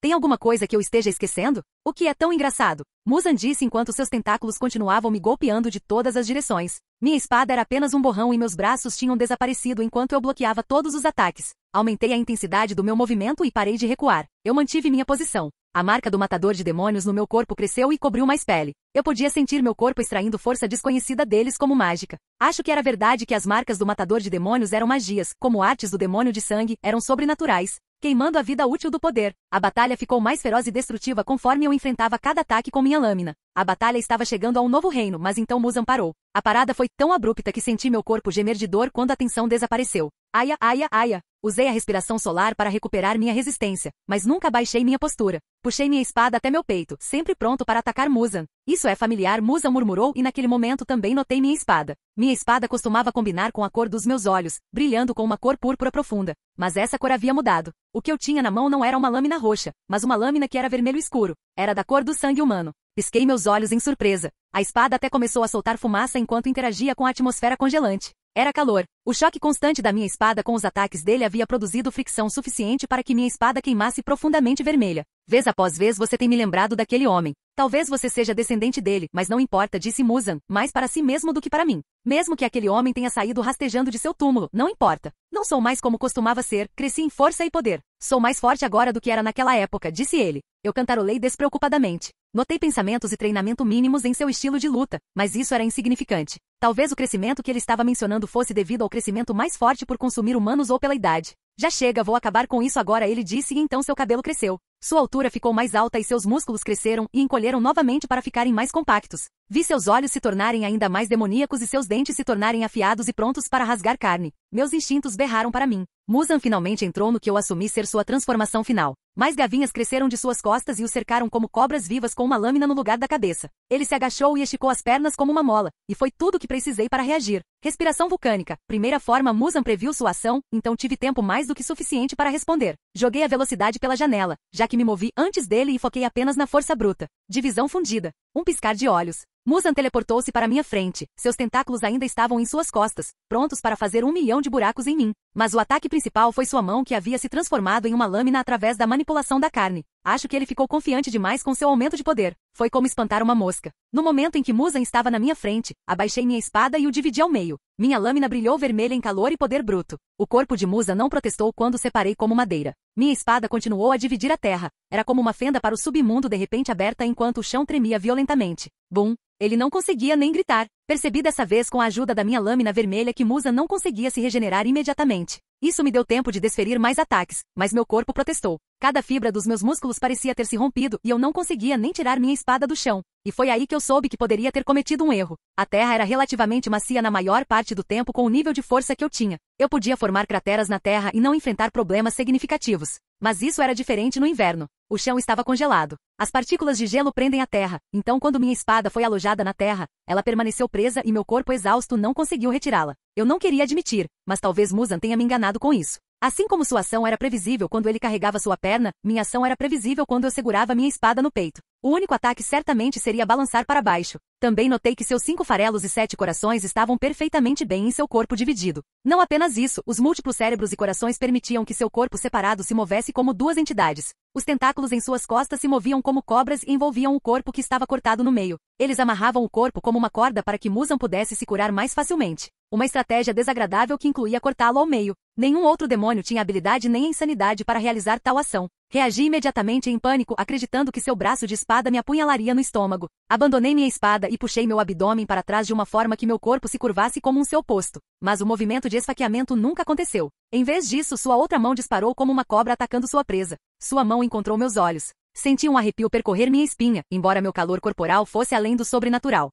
Tem alguma coisa que eu esteja esquecendo? O que é tão engraçado? Muzan disse enquanto seus tentáculos continuavam me golpeando de todas as direções. Minha espada era apenas um borrão e meus braços tinham desaparecido enquanto eu bloqueava todos os ataques. Aumentei a intensidade do meu movimento e parei de recuar. Eu mantive minha posição. A marca do matador de demônios no meu corpo cresceu e cobriu mais pele. Eu podia sentir meu corpo extraindo força desconhecida deles como mágica. Acho que era verdade que as marcas do matador de demônios eram magias, como artes do demônio de sangue, eram sobrenaturais, queimando a vida útil do poder. A batalha ficou mais feroz e destrutiva conforme eu enfrentava cada ataque com minha lâmina. A batalha estava chegando a um novo reino, mas então Muzan parou. A parada foi tão abrupta que senti meu corpo gemer de dor quando a tensão desapareceu. Aia, aia, aia. Usei a respiração solar para recuperar minha resistência, mas nunca baixei minha postura. Puxei minha espada até meu peito, sempre pronto para atacar Muzan. Isso é familiar, Muzan murmurou e naquele momento também notei minha espada. Minha espada costumava combinar com a cor dos meus olhos, brilhando com uma cor púrpura profunda. Mas essa cor havia mudado. O que eu tinha na mão não era uma lâmina roxa, mas uma lâmina que era vermelho escuro. Era da cor do sangue humano. Pisquei meus olhos em surpresa. A espada até começou a soltar fumaça enquanto interagia com a atmosfera congelante. Era calor. O choque constante da minha espada com os ataques dele havia produzido fricção suficiente para que minha espada queimasse profundamente vermelha. Vez após vez você tem me lembrado daquele homem. Talvez você seja descendente dele, mas não importa, disse Muzan, mais para si mesmo do que para mim. Mesmo que aquele homem tenha saído rastejando de seu túmulo, não importa. Não sou mais como costumava ser, cresci em força e poder. Sou mais forte agora do que era naquela época, disse ele. Eu cantarolei despreocupadamente. Notei pensamentos e treinamento mínimos em seu estilo de luta, mas isso era insignificante. Talvez o crescimento que ele estava mencionando fosse devido ao crescimento mais forte por consumir humanos ou pela idade. Já chega, vou acabar com isso agora, ele disse e então seu cabelo cresceu. Sua altura ficou mais alta e seus músculos cresceram e encolheram novamente para ficarem mais compactos. Vi seus olhos se tornarem ainda mais demoníacos e seus dentes se tornarem afiados e prontos para rasgar carne. Meus instintos berraram para mim. Muzan finalmente entrou no que eu assumi ser sua transformação final. Mais gavinhas cresceram de suas costas e o cercaram como cobras vivas com uma lâmina no lugar da cabeça. Ele se agachou e esticou as pernas como uma mola, e foi tudo o que precisei para reagir. Respiração vulcânica. Primeira forma, Muzan previu sua ação, então tive tempo mais do que suficiente para responder. Joguei a velocidade pela janela, já que me movi antes dele e foquei apenas na força bruta. Divisão fundida. Um piscar de olhos. Muzan teleportou-se para minha frente. Seus tentáculos ainda estavam em suas costas, prontos para fazer 1 milhão de buracos em mim. Mas o ataque principal foi sua mão que havia se transformado em uma lâmina através da manipulação da carne. Acho que ele ficou confiante demais com seu aumento de poder. Foi como espantar uma mosca. No momento em que Muzan estava na minha frente, abaixei minha espada e o dividi ao meio. Minha lâmina brilhou vermelha em calor e poder bruto. O corpo de Muzan não protestou quando separei como madeira. Minha espada continuou a dividir a terra. Era como uma fenda para o submundo de repente aberta enquanto o chão tremia violentamente. Bum! Ele não conseguia nem gritar. Percebi dessa vez com a ajuda da minha lâmina vermelha que Muzan não conseguia se regenerar imediatamente. Isso me deu tempo de desferir mais ataques, mas meu corpo protestou. Cada fibra dos meus músculos parecia ter se rompido e eu não conseguia nem tirar minha espada do chão. E foi aí que eu soube que poderia ter cometido um erro. A terra era relativamente macia na maior parte do tempo com o nível de força que eu tinha. Eu podia formar crateras na terra e não enfrentar problemas significativos. Mas isso era diferente no inverno. O chão estava congelado. As partículas de gelo prendem a terra, então quando minha espada foi alojada na terra, ela permaneceu presa e meu corpo exausto não conseguiu retirá-la. Eu não queria admitir, mas talvez Muzan tenha me enganado com isso. Assim como sua ação era previsível quando ele carregava sua perna, minha ação era previsível quando eu segurava minha espada no peito. O único ataque certamente seria balançar para baixo. Também notei que seus 5 farelos e 7 corações estavam perfeitamente bem em seu corpo dividido. Não apenas isso, os múltiplos cérebros e corações permitiam que seu corpo separado se movesse como 2 entidades. Os tentáculos em suas costas se moviam como cobras e envolviam o corpo que estava cortado no meio. Eles amarravam o corpo como uma corda para que Muzan pudesse se curar mais facilmente. Uma estratégia desagradável que incluía cortá-lo ao meio. Nenhum outro demônio tinha habilidade nem a insanidade para realizar tal ação. Reagi imediatamente em pânico, acreditando que seu braço de espada me apunhalaria no estômago. Abandonei minha espada e puxei meu abdômen para trás de uma forma que meu corpo se curvasse como um seu oposto. Mas o movimento de esfaqueamento nunca aconteceu. Em vez disso, sua outra mão disparou como uma cobra atacando sua presa. Sua mão encontrou meus olhos. Senti um arrepio percorrer minha espinha, embora meu calor corporal fosse além do sobrenatural.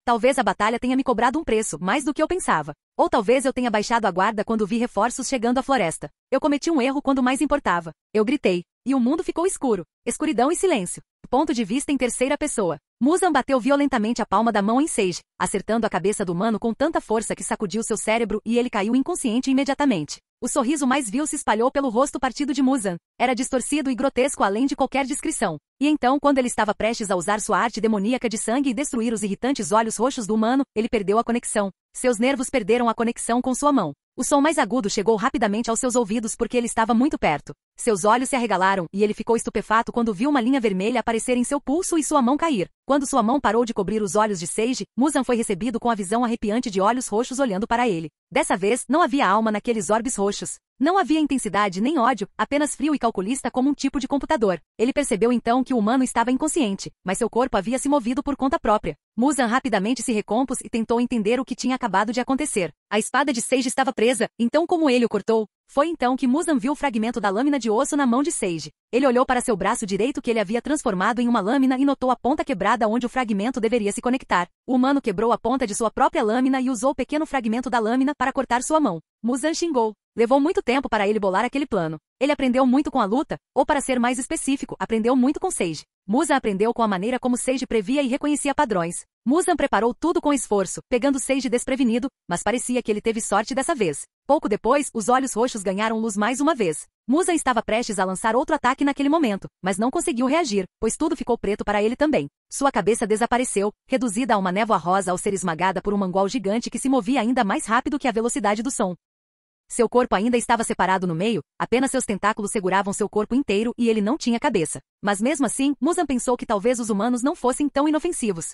Talvez a batalha tenha me cobrado um preço, mais do que eu pensava. Ou talvez eu tenha baixado a guarda quando vi reforços chegando à floresta. Eu cometi um erro quando mais importava. Eu gritei. E o mundo ficou escuro. Escuridão e silêncio. Ponto de vista em terceira pessoa. Muzan bateu violentamente a palma da mão em Sage, acertando a cabeça do humano com tanta força que sacudiu seu cérebro e ele caiu inconsciente imediatamente. O sorriso mais vil se espalhou pelo rosto partido de Muzan. Era distorcido e grotesco além de qualquer descrição. E então, quando ele estava prestes a usar sua arte demoníaca de sangue e destruir os irritantes olhos roxos do humano, ele perdeu a conexão. Seus nervos perderam a conexão com sua mão. O som mais agudo chegou rapidamente aos seus ouvidos porque ele estava muito perto. Seus olhos se arregalaram e ele ficou estupefato quando viu uma linha vermelha aparecer em seu pulso e sua mão cair. Quando sua mão parou de cobrir os olhos de Sage, Muzan foi recebido com a visão arrepiante de olhos roxos olhando para ele. Dessa vez, não havia alma naqueles orbes roxos. Não havia intensidade nem ódio, apenas frio e calculista como um tipo de computador. Ele percebeu então que o humano estava inconsciente, mas seu corpo havia se movido por conta própria. Muzan rapidamente se recompôs e tentou entender o que tinha acabado de acontecer. A espada de Sage estava presa, então como ele o cortou? Foi então que Muzan viu o fragmento da lâmina de osso na mão de Sage. Ele olhou para seu braço direito que ele havia transformado em uma lâmina e notou a ponta quebrada onde o fragmento deveria se conectar. O humano quebrou a ponta de sua própria lâmina e usou o pequeno fragmento da lâmina para cortar sua mão. Muzan xingou. Levou muito tempo para ele bolar aquele plano. Ele aprendeu muito com a luta, ou para ser mais específico, aprendeu muito com Sage. Muzan aprendeu com a maneira como Sage previa e reconhecia padrões. Muzan preparou tudo com esforço, pegando Sage desprevenido, mas parecia que ele teve sorte dessa vez. Pouco depois, os olhos roxos ganharam luz mais uma vez. Muzan estava prestes a lançar outro ataque naquele momento, mas não conseguiu reagir, pois tudo ficou preto para ele também. Sua cabeça desapareceu, reduzida a uma névoa rosa ao ser esmagada por um mangual gigante que se movia ainda mais rápido que a velocidade do som. Seu corpo ainda estava separado no meio, apenas seus tentáculos seguravam seu corpo inteiro e ele não tinha cabeça. Mas mesmo assim, Muzan pensou que talvez os humanos não fossem tão inofensivos.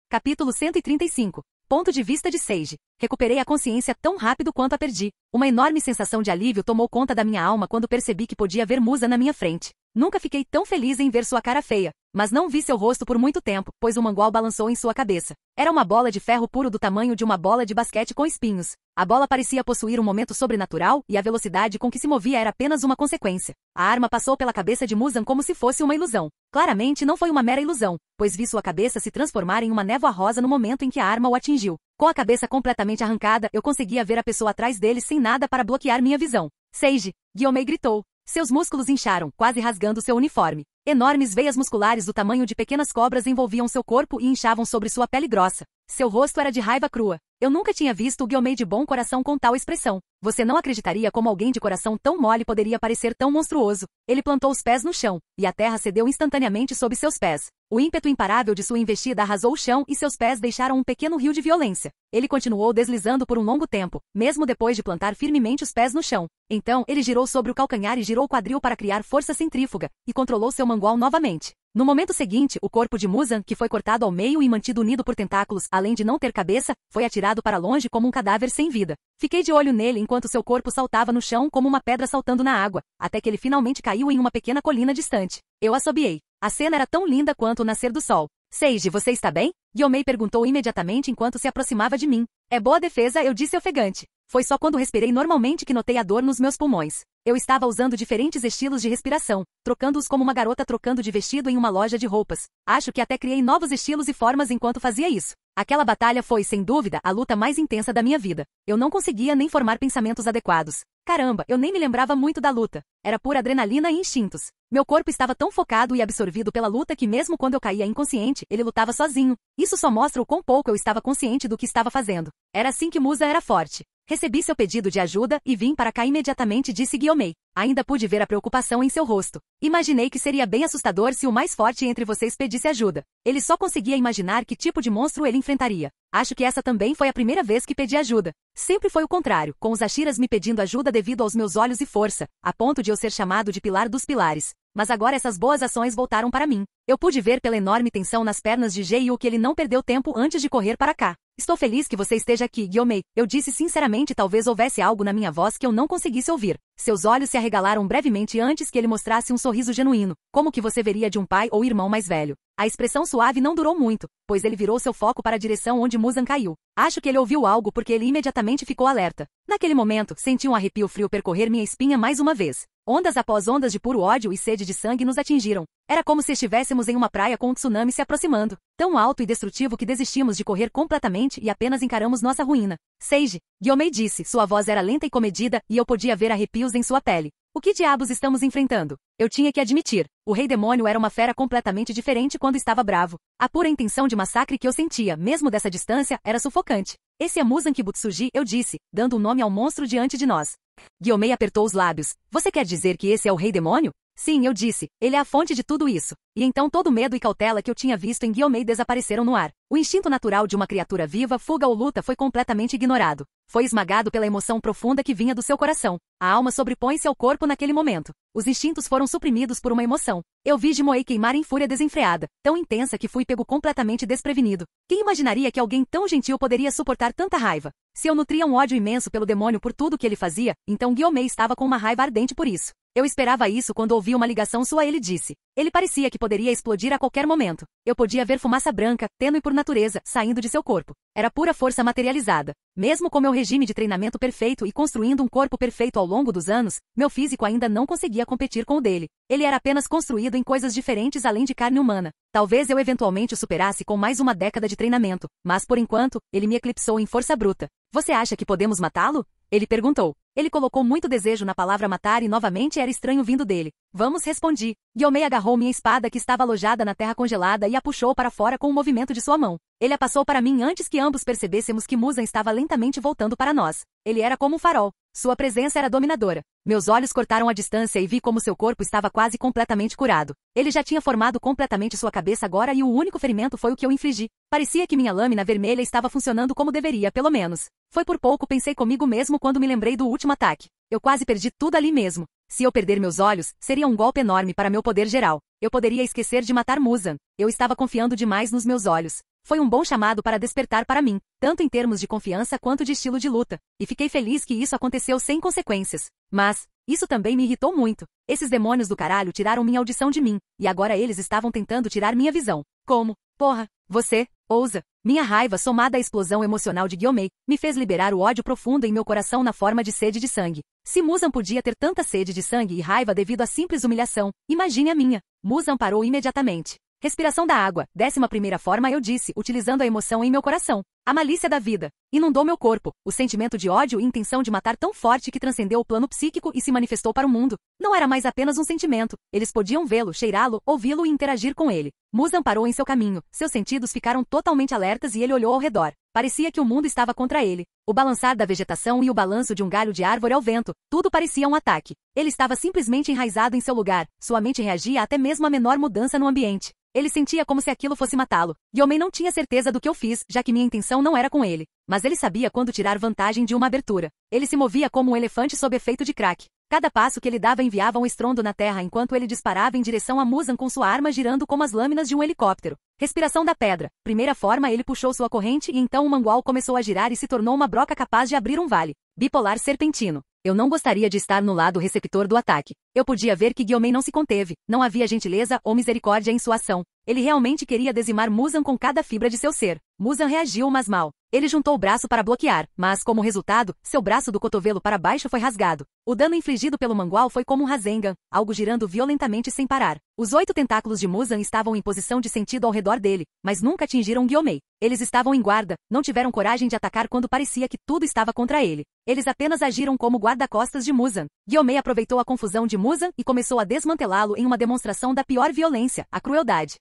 Capítulo 135. Ponto de vista de Sage. Recuperei a consciência tão rápido quanto a perdi. Uma enorme sensação de alívio tomou conta da minha alma quando percebi que podia ver Muzan na minha frente. Nunca fiquei tão feliz em ver sua cara feia, mas não vi seu rosto por muito tempo, pois o mangual balançou em sua cabeça. Era uma bola de ferro puro do tamanho de uma bola de basquete com espinhos. A bola parecia possuir um momento sobrenatural e a velocidade com que se movia era apenas uma consequência. A arma passou pela cabeça de Muzan como se fosse uma ilusão. Claramente não foi uma mera ilusão, pois vi sua cabeça se transformar em uma névoa rosa no momento em que a arma o atingiu. Com a cabeça completamente arrancada, eu conseguia ver a pessoa atrás dele sem nada para bloquear minha visão. Seiji, Gyomei gritou. Seus músculos incharam, quase rasgando seu uniforme. Enormes veias musculares do tamanho de pequenas cobras envolviam seu corpo e inchavam sobre sua pele grossa. Seu rosto era de raiva crua. Eu nunca tinha visto o Gyomei de bom coração com tal expressão. Você não acreditaria como alguém de coração tão mole poderia parecer tão monstruoso. Ele plantou os pés no chão, e a terra cedeu instantaneamente sob seus pés. O ímpeto imparável de sua investida arrasou o chão e seus pés deixaram um pequeno rio de violência. Ele continuou deslizando por um longo tempo, mesmo depois de plantar firmemente os pés no chão. Então, ele girou sobre o calcanhar e girou o quadril para criar força centrífuga, e controlou seu mangual novamente. No momento seguinte, o corpo de Muzan, que foi cortado ao meio e mantido unido por tentáculos, além de não ter cabeça, foi atirado para longe como um cadáver sem vida. Fiquei de olho nele enquanto seu corpo saltava no chão como uma pedra saltando na água, até que ele finalmente caiu em uma pequena colina distante. Eu assobiei. A cena era tão linda quanto o nascer do sol. Seiji, você está bem? Gyomei perguntou imediatamente enquanto se aproximava de mim. É boa defesa, eu disse ofegante. Foi só quando respirei normalmente que notei a dor nos meus pulmões. Eu estava usando diferentes estilos de respiração, trocando-os como uma garota trocando de vestido em uma loja de roupas. Acho que até criei novos estilos e formas enquanto fazia isso. Aquela batalha foi, sem dúvida, a luta mais intensa da minha vida. Eu não conseguia nem formar pensamentos adequados. Caramba, eu nem me lembrava muito da luta. Era pura adrenalina e instintos. Meu corpo estava tão focado e absorvido pela luta que mesmo quando eu caía inconsciente, ele lutava sozinho. Isso só mostra o quão pouco eu estava consciente do que estava fazendo. Era assim que Muzan era forte. Recebi seu pedido de ajuda e vim para cá imediatamente, disse Gyomei. Ainda pude ver a preocupação em seu rosto. Imaginei que seria bem assustador se o mais forte entre vocês pedisse ajuda. Ele só conseguia imaginar que tipo de monstro ele enfrentaria. Acho que essa também foi a primeira vez que pedi ajuda. Sempre foi o contrário, com os Ashiras me pedindo ajuda devido aos meus olhos e força, a ponto de eu ser chamado de pilar dos pilares. Mas agora essas boas ações voltaram para mim. Eu pude ver pela enorme tensão nas pernas de Geiyu que ele não perdeu tempo antes de correr para cá. Estou feliz que você esteja aqui, Gyomei. Eu disse sinceramente, talvez houvesse algo na minha voz que eu não conseguisse ouvir. Seus olhos se arregalaram brevemente antes que ele mostrasse um sorriso genuíno, como que você veria de um pai ou irmão mais velho. A expressão suave não durou muito, pois ele virou seu foco para a direção onde Muzan caiu. Acho que ele ouviu algo porque ele imediatamente ficou alerta. Naquele momento, senti um arrepio frio percorrer minha espinha mais uma vez. Ondas após ondas de puro ódio e sede de sangue nos atingiram. Era como se estivéssemos em uma praia com um tsunami se aproximando, tão alto e destrutivo que desistimos de correr completamente e apenas encaramos nossa ruína. Seiji, Gyomei disse, sua voz era lenta e comedida e eu podia ver arrepios em sua pele. O que diabos estamos enfrentando? Eu tinha que admitir, o rei demônio era uma fera completamente diferente quando estava bravo. A pura intenção de massacre que eu sentia, mesmo dessa distância, era sufocante. Esse é Muzan Kibutsuji, eu disse, dando um nome ao monstro diante de nós. Gyomei apertou os lábios. Você quer dizer que esse é o rei demônio? Sim, eu disse. Ele é a fonte de tudo isso. E então todo o medo e cautela que eu tinha visto em Gyomei desapareceram no ar. O instinto natural de uma criatura viva, fuga ou luta, foi completamente ignorado. Foi esmagado pela emoção profunda que vinha do seu coração. A alma sobrepõe-se ao corpo naquele momento. Os instintos foram suprimidos por uma emoção. Eu vi Gyomei queimar em fúria desenfreada, tão intensa que fui pego completamente desprevenido. Quem imaginaria que alguém tão gentil poderia suportar tanta raiva? Se eu nutria um ódio imenso pelo demônio por tudo que ele fazia, então Gyomei estava com uma raiva ardente por isso. Eu esperava isso quando ouvi uma ligação sua, ele disse. Ele parecia que poderia explodir a qualquer momento. Eu podia ver fumaça branca, tênue por natureza, saindo de seu corpo. Era pura força materializada. Mesmo com meu regime de treinamento perfeito e construindo um corpo perfeito ao longo dos anos, meu físico ainda não conseguia competir com o dele. Ele era apenas construído em coisas diferentes além de carne humana. Talvez eu eventualmente o superasse com mais uma década de treinamento, mas por enquanto, ele me eclipsou em força bruta. Você acha que podemos matá-lo? Ele perguntou. Ele colocou muito desejo na palavra matar e novamente era estranho vindo dele. Vamos, respondi. Gyomei agarrou minha espada que estava alojada na terra congelada e a puxou para fora com um movimento de sua mão. Ele a passou para mim antes que ambos percebêssemos que Muzan estava lentamente voltando para nós. Ele era como um farol. Sua presença era dominadora. Meus olhos cortaram a distância e vi como seu corpo estava quase completamente curado. Ele já tinha formado completamente sua cabeça agora e o único ferimento foi o que eu infligi. Parecia que minha lâmina vermelha estava funcionando como deveria, pelo menos. Foi por pouco pensei comigo mesmo quando me lembrei do último ataque. Eu quase perdi tudo ali mesmo. Se eu perder meus olhos, seria um golpe enorme para meu poder geral. Eu poderia esquecer de matar Muzan. Eu estava confiando demais nos meus olhos. Foi um bom chamado para despertar para mim, tanto em termos de confiança quanto de estilo de luta. E fiquei feliz que isso aconteceu sem consequências. Mas, Isso também me irritou muito. Esses demônios do caralho tiraram minha audição de mim, e agora eles estavam tentando tirar minha visão. Como? Porra, você, ousa. Minha raiva, somada à explosão emocional de Gyomei, me fez liberar o ódio profundo em meu coração na forma de sede de sangue. Se Muzan podia ter tanta sede de sangue e raiva devido à simples humilhação, imagine a minha. Muzan parou imediatamente. Respiração da água, 11ª forma, eu disse, utilizando a emoção em meu coração. A malícia da vida. Inundou meu corpo, o sentimento de ódio e intenção de matar tão forte que transcendeu o plano psíquico e se manifestou para o mundo. Não era mais apenas um sentimento, eles podiam vê-lo, cheirá-lo, ouvi-lo e interagir com ele. Muzan parou em seu caminho, seus sentidos ficaram totalmente alertas e ele olhou ao redor. Parecia que o mundo estava contra ele. O balançar da vegetação e o balanço de um galho de árvore ao vento, tudo parecia um ataque. Ele estava simplesmente enraizado em seu lugar, sua mente reagia até mesmo à menor mudança no ambiente. Ele sentia como se aquilo fosse matá-lo. Gyomei não tinha certeza do que eu fiz, já que minha intenção não era com ele. Mas ele sabia quando tirar vantagem de uma abertura. Ele se movia como um elefante sob efeito de crack. Cada passo que ele dava enviava um estrondo na terra enquanto ele disparava em direção a Muzan com sua arma girando como as lâminas de um helicóptero. Respiração da pedra. Primeira forma, ele puxou sua corrente e então o mangual começou a girar e se tornou uma broca capaz de abrir um vale. Bipolar serpentino. Eu não gostaria de estar no lado receptor do ataque. Eu podia ver que Gyomei não se conteve. Não havia gentileza ou misericórdia em sua ação. Ele realmente queria dizimar Muzan com cada fibra de seu ser. Muzan reagiu, mas mal. Ele juntou o braço para bloquear, mas, como resultado, seu braço do cotovelo para baixo foi rasgado. O dano infligido pelo mangual foi como um Rasengan, algo girando violentamente sem parar. Os 8 tentáculos de Muzan estavam em posição de sentido ao redor dele, mas nunca atingiram Gyomei. Eles estavam em guarda, não tiveram coragem de atacar quando parecia que tudo estava contra ele. Eles apenas agiram como guarda-costas de Muzan. Gyomei aproveitou a confusão de Muzan e começou a desmantelá-lo em uma demonstração da pior violência, a crueldade.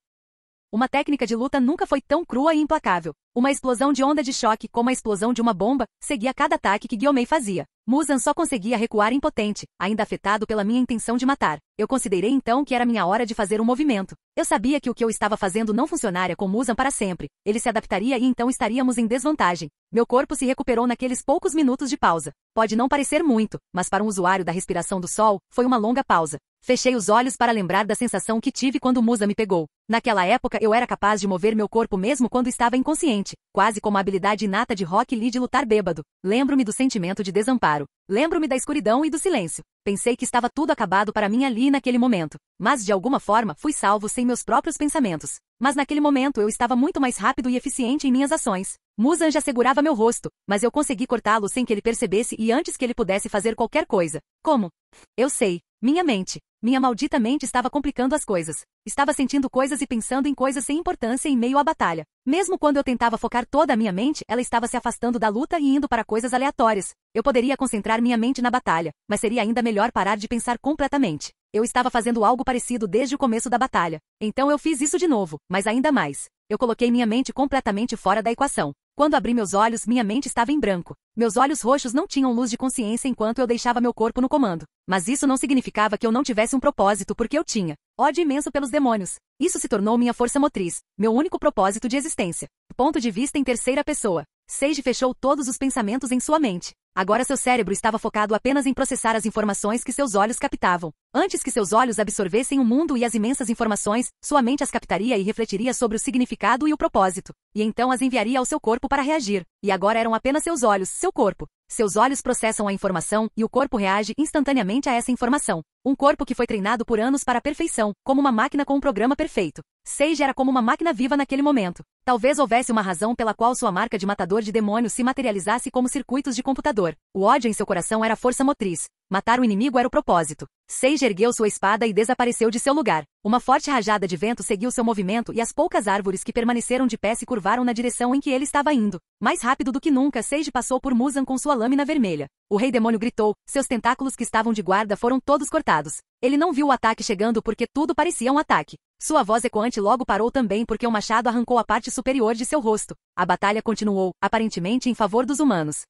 Uma técnica de luta nunca foi tão crua e implacável. Uma explosão de onda de choque, como a explosão de uma bomba, seguia cada ataque que Gyomei fazia. Muzan só conseguia recuar impotente, ainda afetado pela minha intenção de matar. Eu considerei então que era minha hora de fazer um movimento. Eu sabia que o que eu estava fazendo não funcionaria com Muzan para sempre. Ele se adaptaria e então estaríamos em desvantagem. Meu corpo se recuperou naqueles poucos minutos de pausa. Pode não parecer muito, mas para um usuário da respiração do sol, foi uma longa pausa. Fechei os olhos para lembrar da sensação que tive quando Muzan me pegou. Naquela época eu era capaz de mover meu corpo mesmo quando estava inconsciente, quase como a habilidade inata de Rock Lee de lutar bêbado. Lembro-me do sentimento de desamparo. Lembro-me da escuridão e do silêncio. Pensei que estava tudo acabado para mim ali naquele momento. Mas de alguma forma fui salvo sem meus próprios pensamentos. Mas naquele momento eu estava muito mais rápido e eficiente em minhas ações. Muzan já segurava meu rosto, mas eu consegui cortá-lo sem que ele percebesse e antes que ele pudesse fazer qualquer coisa. Como? Eu sei. Minha mente. Minha maldita mente estava complicando as coisas. Estava sentindo coisas e pensando em coisas sem importância em meio à batalha. Mesmo quando eu tentava focar toda a minha mente, ela estava se afastando da luta e indo para coisas aleatórias. Eu poderia concentrar minha mente na batalha, mas seria ainda melhor parar de pensar completamente. Eu estava fazendo algo parecido desde o começo da batalha. Então eu fiz isso de novo, mas ainda mais. Eu coloquei minha mente completamente fora da equação. Quando abri meus olhos, minha mente estava em branco. Meus olhos roxos não tinham luz de consciência enquanto eu deixava meu corpo no comando. Mas isso não significava que eu não tivesse um propósito, porque eu tinha. Ódio imenso pelos demônios. Isso se tornou minha força motriz, meu único propósito de existência. Ponto de vista em terceira pessoa. Seiji fechou todos os pensamentos em sua mente. Agora seu cérebro estava focado apenas em processar as informações que seus olhos captavam. Antes que seus olhos absorvessem o mundo e as imensas informações, sua mente as captaria e refletiria sobre o significado e o propósito. E então as enviaria ao seu corpo para reagir. E agora eram apenas seus olhos, seu corpo. Seus olhos processam a informação e o corpo reage instantaneamente a essa informação. Um corpo que foi treinado por anos para a perfeição, como uma máquina com um programa perfeito. Seiji era como uma máquina viva naquele momento. Talvez houvesse uma razão pela qual sua marca de matador de demônios se materializasse como circuitos de computador. O ódio em seu coração era a força motriz. Matar o inimigo era o propósito. Seiji ergueu sua espada e desapareceu de seu lugar. Uma forte rajada de vento seguiu seu movimento e as poucas árvores que permaneceram de pé se curvaram na direção em que ele estava indo. Mais rápido do que nunca, Seiji passou por Muzan com sua lâmina vermelha. O rei demônio gritou, seus tentáculos que estavam de guarda foram todos cortados. Ele não viu o ataque chegando porque tudo parecia um ataque. Sua voz ecoante logo parou também porque o machado arrancou a parte superior de seu rosto. A batalha continuou, aparentemente em favor dos humanos.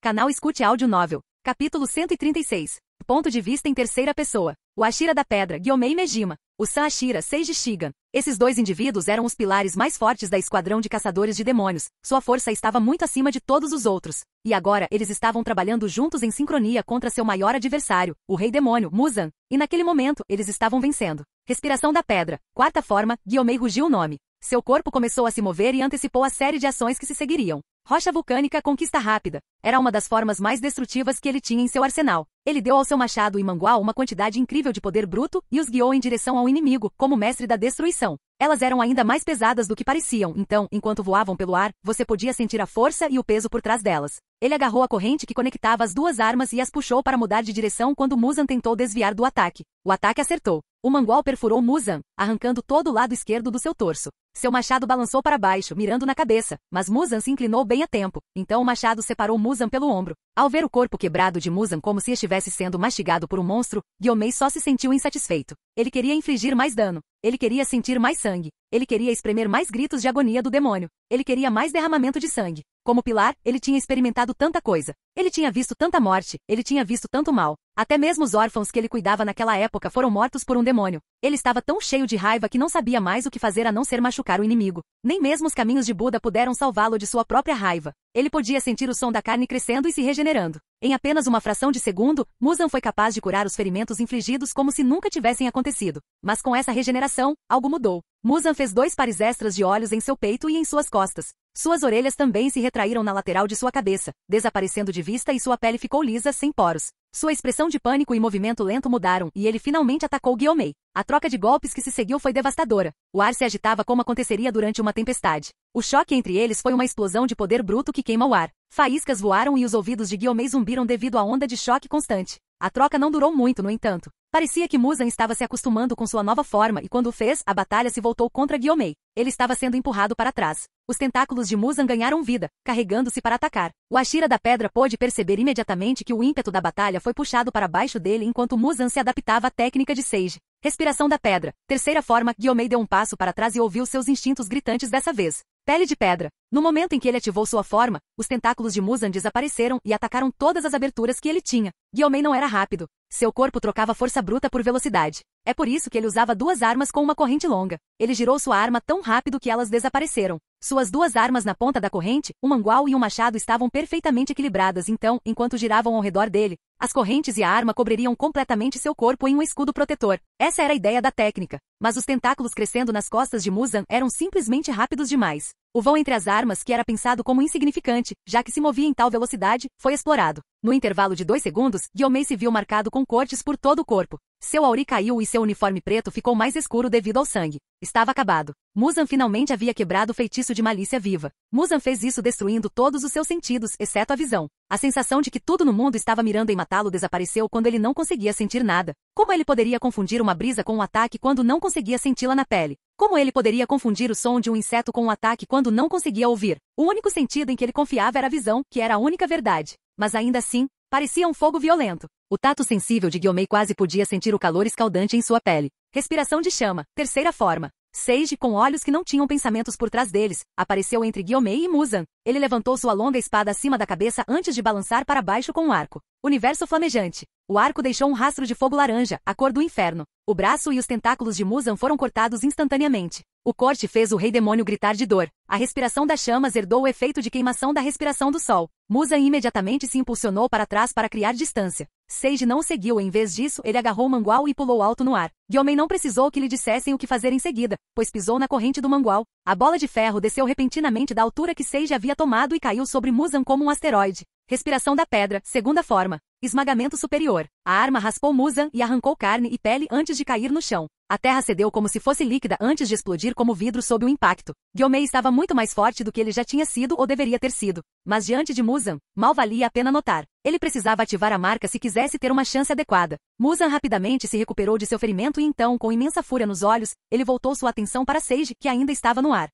Canal Escute Áudio Novel. Capítulo 136. Ponto de vista em terceira pessoa. O Ashira da Pedra, Gyomei Mejima. O San Ashira, Seiji Shigan. Esses dois indivíduos eram os pilares mais fortes da esquadrão de caçadores de demônios. Sua força estava muito acima de todos os outros. E agora, eles estavam trabalhando juntos em sincronia contra seu maior adversário, o rei demônio, Muzan. E naquele momento, eles estavam vencendo. Respiração da pedra. Quarta forma, Gyomei rugiu o nome. Seu corpo começou a se mover e antecipou a série de ações que se seguiriam. Rocha vulcânica conquista rápida. Era uma das formas mais destrutivas que ele tinha em seu arsenal. Ele deu ao seu machado e mangual uma quantidade incrível de poder bruto e os guiou em direção ao inimigo, como mestre da destruição. Elas eram ainda mais pesadas do que pareciam, então, enquanto voavam pelo ar, você podia sentir a força e o peso por trás delas. Ele agarrou a corrente que conectava as duas armas e as puxou para mudar de direção quando Muzan tentou desviar do ataque. O ataque acertou. O mangual perfurou Muzan, arrancando todo o lado esquerdo do seu torso. Seu machado balançou para baixo, mirando na cabeça, mas Muzan se inclinou bem a tempo, então o machado separou Muzan pelo ombro. Ao ver o corpo quebrado de Muzan como se estivesse sendo mastigado por um monstro, Gyomei só se sentiu insatisfeito. Ele queria infligir mais dano. Ele queria sentir mais sangue. Ele queria espremer mais gritos de agonia do demônio. Ele queria mais derramamento de sangue. Como pilar, ele tinha experimentado tanta coisa. Ele tinha visto tanta morte, ele tinha visto tanto mal. Até mesmo os órfãos que ele cuidava naquela época foram mortos por um demônio. Ele estava tão cheio de raiva que não sabia mais o que fazer a não ser machucar o inimigo. Nem mesmo os caminhos de Buda puderam salvá-lo de sua própria raiva. Ele podia sentir o som da carne crescendo e se regenerando. Em apenas uma fração de segundo, Muzan foi capaz de curar os ferimentos infligidos como se nunca tivessem acontecido. Mas com essa regeneração, algo mudou. Muzan fez 2 pares extras de olhos em seu peito e em suas costas. Suas orelhas também se retraíram na lateral de sua cabeça, desaparecendo de vista e sua pele ficou lisa, sem poros. Sua expressão de pânico e movimento lento mudaram e ele finalmente atacou Gyomei. A troca de golpes que se seguiu foi devastadora. O ar se agitava como aconteceria durante uma tempestade. O choque entre eles foi uma explosão de poder bruto que queima o ar. Faíscas voaram e os ouvidos de Gyomei zumbiram devido à onda de choque constante. A troca não durou muito, no entanto. Parecia que Muzan estava se acostumando com sua nova forma e quando o fez, a batalha se voltou contra Gyomei. Ele estava sendo empurrado para trás. Os tentáculos de Muzan ganharam vida, carregando-se para atacar. O Ashira da Pedra pôde perceber imediatamente que o ímpeto da batalha foi puxado para baixo dele enquanto Muzan se adaptava à técnica de Sage. Respiração da pedra. Terceira forma, Gyomei deu um passo para trás e ouviu seus instintos gritantes dessa vez. Pele de pedra. No momento em que ele ativou sua forma, os tentáculos de Muzan desapareceram e atacaram todas as aberturas que ele tinha. Gyomei não era rápido. Seu corpo trocava força bruta por velocidade. É por isso que ele usava 2 armas com uma corrente longa. Ele girou sua arma tão rápido que elas desapareceram. Suas 2 armas na ponta da corrente, um mangual e um machado estavam perfeitamente equilibradas então, enquanto giravam ao redor dele, as correntes e a arma cobririam completamente seu corpo em um escudo protetor. Essa era a ideia da técnica. Mas os tentáculos crescendo nas costas de Muzan eram simplesmente rápidos demais. O vão entre as armas, que era pensado como insignificante, já que se movia em tal velocidade, foi explorado. No intervalo de 2 segundos, Gyomei se viu marcado com cortes por todo o corpo. Seu auri caiu e seu uniforme preto ficou mais escuro devido ao sangue. Estava acabado. Muzan finalmente havia quebrado o feitiço de malícia viva. Muzan fez isso destruindo todos os seus sentidos, exceto a visão. A sensação de que tudo no mundo estava mirando em matá-lo desapareceu quando ele não conseguia sentir nada. Como ele poderia confundir uma brisa com um ataque quando não conseguia senti-la na pele? Como ele poderia confundir o som de um inseto com um ataque quando não conseguia ouvir? O único sentido em que ele confiava era a visão, que era a única verdade. Mas ainda assim, parecia um fogo violento. O tato sensível de Gyomei quase podia sentir o calor escaldante em sua pele. Respiração de chama. Terceira forma. Sage, com olhos que não tinham pensamentos por trás deles, apareceu entre Gyomei e Muzan. Ele levantou sua longa espada acima da cabeça antes de balançar para baixo com um arco. Universo flamejante. O arco deixou um rastro de fogo laranja, a cor do inferno. O braço e os tentáculos de Muzan foram cortados instantaneamente. O corte fez o rei demônio gritar de dor. A respiração das chamas herdou o efeito de queimação da respiração do sol. Muzan imediatamente se impulsionou para trás para criar distância. Sage não o seguiu, em vez disso, ele agarrou o mangual e pulou alto no ar. Gyomei não precisou que lhe dissessem o que fazer em seguida, pois pisou na corrente do mangual. A bola de ferro desceu repentinamente da altura que Sage havia tomado e caiu sobre Muzan como um asteroide. Respiração da pedra, segunda forma. Esmagamento superior. A arma raspou Muzan e arrancou carne e pele antes de cair no chão. A terra cedeu como se fosse líquida antes de explodir como vidro sob o impacto. Gyomei estava muito mais forte do que ele já tinha sido ou deveria ter sido. Mas diante de Muzan, mal valia a pena notar. Ele precisava ativar a marca se quisesse ter uma chance adequada. Muzan rapidamente se recuperou de seu ferimento e então, com imensa fúria nos olhos, ele voltou sua atenção para Sage, que ainda estava no ar.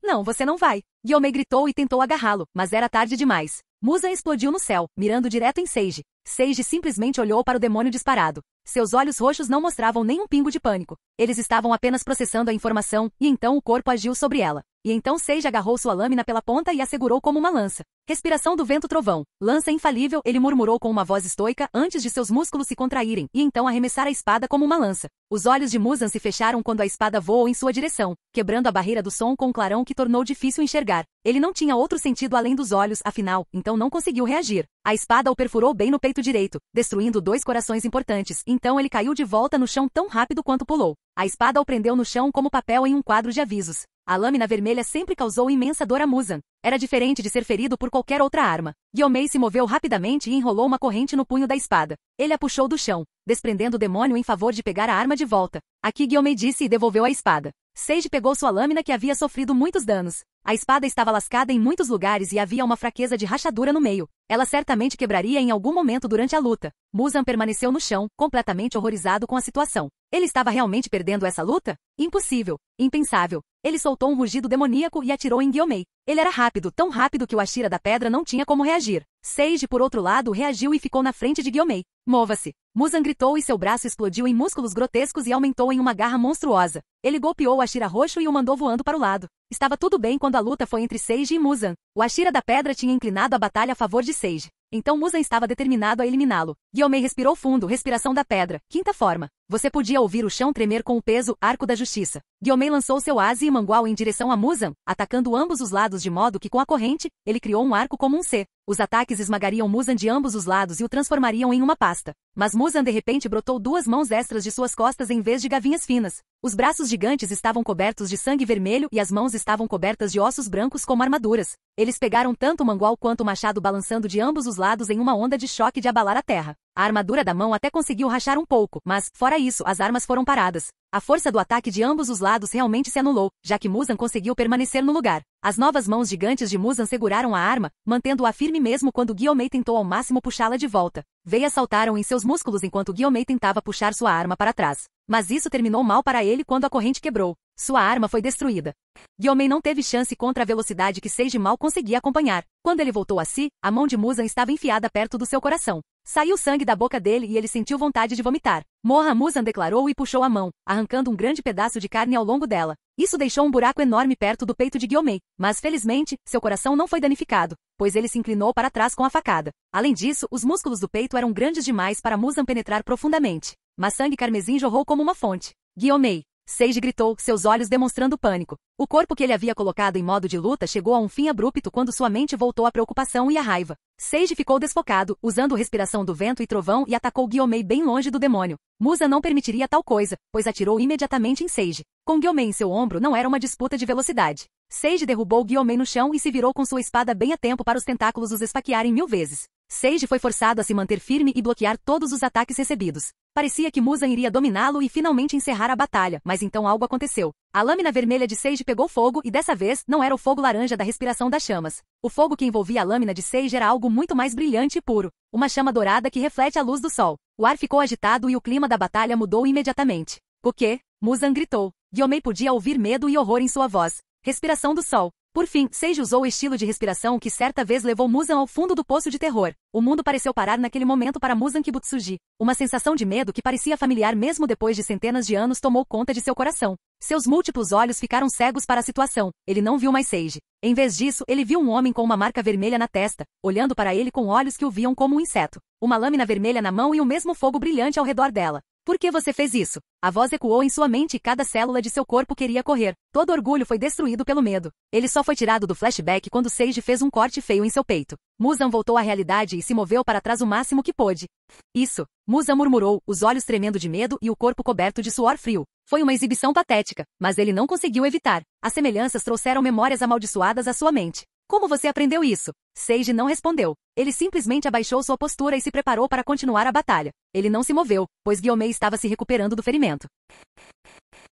Não, você não vai. Gyomei gritou e tentou agarrá-lo, mas era tarde demais. Muzan explodiu no céu, mirando direto em Sage. Sage simplesmente olhou para o demônio disparado. Seus olhos roxos não mostravam nem um pingo de pânico. Eles estavam apenas processando a informação, e então o corpo agiu sobre ela. E então Sage agarrou sua lâmina pela ponta e a segurou como uma lança. Respiração do vento trovão. Lança infalível, ele murmurou com uma voz estoica antes de seus músculos se contraírem, e então arremessar a espada como uma lança. Os olhos de Muzan se fecharam quando a espada voou em sua direção, quebrando a barreira do som com um clarão que tornou difícil enxergar. Ele não tinha outro sentido além dos olhos, afinal, então não conseguiu reagir. A espada o perfurou bem no peito direito, destruindo 2 corações importantes, então ele caiu de volta no chão tão rápido quanto pulou. A espada o prendeu no chão como papel em um quadro de avisos. A lâmina vermelha sempre causou imensa dor a Muzan. Era diferente de ser ferido por qualquer outra arma. Gyomei se moveu rapidamente e enrolou uma corrente no punho da espada. Ele a puxou do chão, desprendendo o demônio em favor de pegar a arma de volta. Aqui Gyomei disse e devolveu a espada. Seiji pegou sua lâmina que havia sofrido muitos danos. A espada estava lascada em muitos lugares e havia uma fraqueza de rachadura no meio. Ela certamente quebraria em algum momento durante a luta. Muzan permaneceu no chão, completamente horrorizado com a situação. Ele estava realmente perdendo essa luta? Impossível. Impensável. Ele soltou um rugido demoníaco e atirou em Gyomei. Ele era rápido, tão rápido que o Ashira da pedra não tinha como reagir. Seiji, por outro lado, reagiu e ficou na frente de Gyomei. Mova-se. Muzan gritou e seu braço explodiu em músculos grotescos e aumentou em uma garra monstruosa. Ele golpeou o Ashira roxo e o mandou voando para o lado. Estava tudo bem quando a luta foi entre Seiji e Muzan. O Ashira da pedra tinha inclinado a batalha a favor de Seiji. Então Muzan estava determinado a eliminá-lo. Gyomei respirou fundo, respiração da pedra. Quinta forma. Você podia ouvir o chão tremer com o peso, arco da justiça. Gyomei lançou seu Azi e Mangual em direção a Muzan, atacando ambos os lados de modo que com a corrente, ele criou um arco como um C. Os ataques esmagariam Muzan de ambos os lados e o transformariam em uma pasta. Mas Muzan de repente brotou duas mãos extras de suas costas em vez de gavinhas finas. Os braços gigantes estavam cobertos de sangue vermelho e as mãos estavam cobertas de ossos brancos como armaduras. Eles pegaram tanto o mangual quanto o machado balançando de ambos os lados em uma onda de choque de abalar a terra. A armadura da mão até conseguiu rachar um pouco, mas, fora isso, as armas foram paradas. A força do ataque de ambos os lados realmente se anulou, já que Muzan conseguiu permanecer no lugar. As novas mãos gigantes de Muzan seguraram a arma, mantendo-a firme mesmo quando Gyomei tentou ao máximo puxá-la de volta. Veias saltaram em seus músculos enquanto Gyomei tentava puxar sua arma para trás. Mas isso terminou mal para ele quando a corrente quebrou. Sua arma foi destruída. Gyomei não teve chance contra a velocidade que Seiji mal conseguia acompanhar. Quando ele voltou a si, a mão de Muzan estava enfiada perto do seu coração. Saiu sangue da boca dele e ele sentiu vontade de vomitar. Morra, Muzan declarou e puxou a mão, arrancando um grande pedaço de carne ao longo dela. Isso deixou um buraco enorme perto do peito de Gyomei, mas felizmente, seu coração não foi danificado, pois ele se inclinou para trás com a facada. Além disso, os músculos do peito eram grandes demais para Muzan penetrar profundamente. Mas sangue carmesim jorrou como uma fonte. Gyomei. Seiji gritou, seus olhos demonstrando pânico. O corpo que ele havia colocado em modo de luta chegou a um fim abrupto quando sua mente voltou à preocupação e à raiva. Seiji ficou desfocado, usando respiração do vento e trovão e atacou Gyomei bem longe do demônio. Muzan não permitiria tal coisa, pois atirou imediatamente em Seiji. Com Gyomei em seu ombro não era uma disputa de velocidade. Seiji derrubou Gyomei no chão e se virou com sua espada bem a tempo para os tentáculos os esfaquearem 1000 vezes. Seiji foi forçado a se manter firme e bloquear todos os ataques recebidos. Parecia que Muzan iria dominá-lo e finalmente encerrar a batalha, mas então algo aconteceu. A lâmina vermelha de Seiji pegou fogo e dessa vez não era o fogo laranja da respiração das chamas. O fogo que envolvia a lâmina de Seiji era algo muito mais brilhante e puro. Uma chama dourada que reflete a luz do sol. O ar ficou agitado e o clima da batalha mudou imediatamente. O quê? Muzan gritou. Gyomei podia ouvir medo e horror em sua voz. Respiração do sol. Por fim, Seiji usou o estilo de respiração que certa vez levou Muzan ao fundo do poço de terror. O mundo pareceu parar naquele momento para Muzan Kibutsuji. Uma sensação de medo que parecia familiar mesmo depois de centenas de anos tomou conta de seu coração. Seus múltiplos olhos ficaram cegos para a situação. Ele não viu mais Seiji. Em vez disso, ele viu um homem com uma marca vermelha na testa, olhando para ele com olhos que o viam como um inseto. Uma lâmina vermelha na mão e o mesmo fogo brilhante ao redor dela. Por que você fez isso? A voz ecoou em sua mente e cada célula de seu corpo queria correr. Todo orgulho foi destruído pelo medo. Ele só foi tirado do flashback quando Seiji fez um corte feio em seu peito. Muzan voltou à realidade e se moveu para trás o máximo que pôde. Isso. Muzan murmurou, os olhos tremendo de medo e o corpo coberto de suor frio. Foi uma exibição patética, mas ele não conseguiu evitar. As semelhanças trouxeram memórias amaldiçoadas à sua mente. Como você aprendeu isso? Seiji não respondeu. Ele simplesmente abaixou sua postura e se preparou para continuar a batalha. Ele não se moveu, pois Gyomei estava se recuperando do ferimento.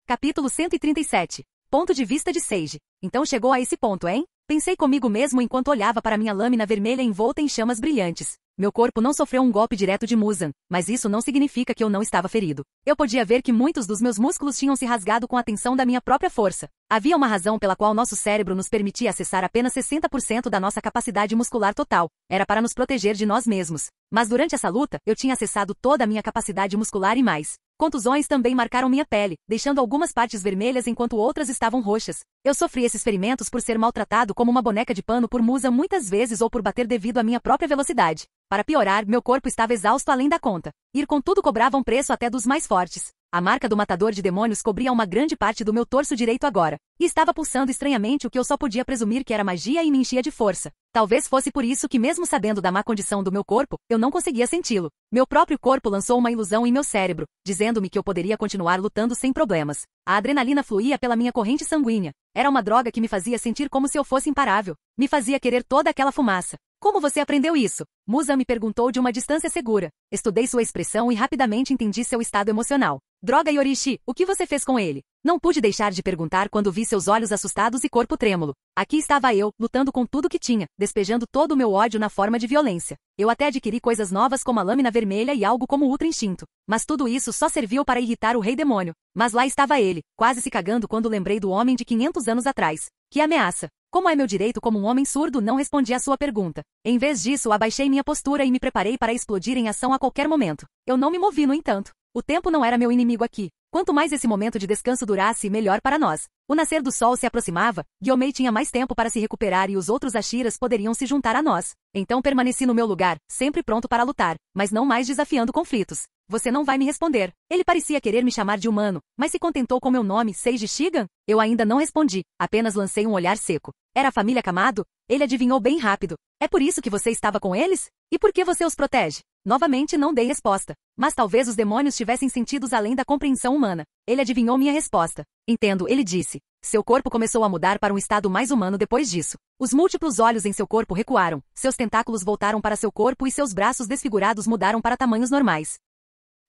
Capítulo 137. Ponto de vista de Seiji. Então chegou a esse ponto, hein? Pensei comigo mesmo enquanto olhava para minha lâmina vermelha envolta em chamas brilhantes. Meu corpo não sofreu um golpe direto de Muzan, mas isso não significa que eu não estava ferido. Eu podia ver que muitos dos meus músculos tinham se rasgado com a tensão da minha própria força. Havia uma razão pela qual nosso cérebro nos permitia acessar apenas 60% da nossa capacidade muscular total. Era para nos proteger de nós mesmos. Mas durante essa luta, eu tinha acessado toda a minha capacidade muscular e mais. Contusões também marcaram minha pele, deixando algumas partes vermelhas enquanto outras estavam roxas. Eu sofri esses ferimentos por ser maltratado como uma boneca de pano por Muzan muitas vezes ou por bater devido à minha própria velocidade. Para piorar, meu corpo estava exausto além da conta. Ir com tudo cobrava um preço até dos mais fortes. A marca do matador de demônios cobria uma grande parte do meu torso direito agora, e estava pulsando estranhamente o que eu só podia presumir que era magia e me enchia de força. Talvez fosse por isso que mesmo sabendo da má condição do meu corpo, eu não conseguia senti-lo. Meu próprio corpo lançou uma ilusão em meu cérebro, dizendo-me que eu poderia continuar lutando sem problemas. A adrenalina fluía pela minha corrente sanguínea. Era uma droga que me fazia sentir como se eu fosse imparável. Me fazia querer toda aquela fumaça. Como você aprendeu isso? Muzan me perguntou de uma distância segura. Estudei sua expressão e rapidamente entendi seu estado emocional. Droga, Yorishi, o que você fez com ele? Não pude deixar de perguntar quando vi seus olhos assustados e corpo trêmulo. Aqui estava eu, lutando com tudo que tinha, despejando todo o meu ódio na forma de violência. Eu até adquiri coisas novas como a lâmina vermelha e algo como ultra instinto. Mas tudo isso só serviu para irritar o rei demônio. Mas lá estava ele, quase se cagando quando lembrei do homem de 500 anos atrás. Que ameaça! Como é meu direito como um homem surdo, não respondi à sua pergunta. Em vez disso, abaixei minha postura e me preparei para explodir em ação a qualquer momento. Eu não me movi, no entanto. O tempo não era meu inimigo aqui. Quanto mais esse momento de descanso durasse, melhor para nós. O nascer do sol se aproximava, Gyomei tinha mais tempo para se recuperar e os outros Ashiras poderiam se juntar a nós. Então permaneci no meu lugar, sempre pronto para lutar, mas não mais desafiando conflitos. Você não vai me responder. Ele parecia querer me chamar de humano, mas se contentou com meu nome, Seiji Shigan? Eu ainda não respondi, apenas lancei um olhar seco. Era a família Kamado? Ele adivinhou bem rápido. É por isso que você estava com eles? E por que você os protege? Novamente não dei resposta. Mas talvez os demônios tivessem sentidos além da compreensão humana. Ele adivinhou minha resposta. Entendo, ele disse. Seu corpo começou a mudar para um estado mais humano depois disso. Os múltiplos olhos em seu corpo recuaram, seus tentáculos voltaram para seu corpo e seus braços desfigurados mudaram para tamanhos normais.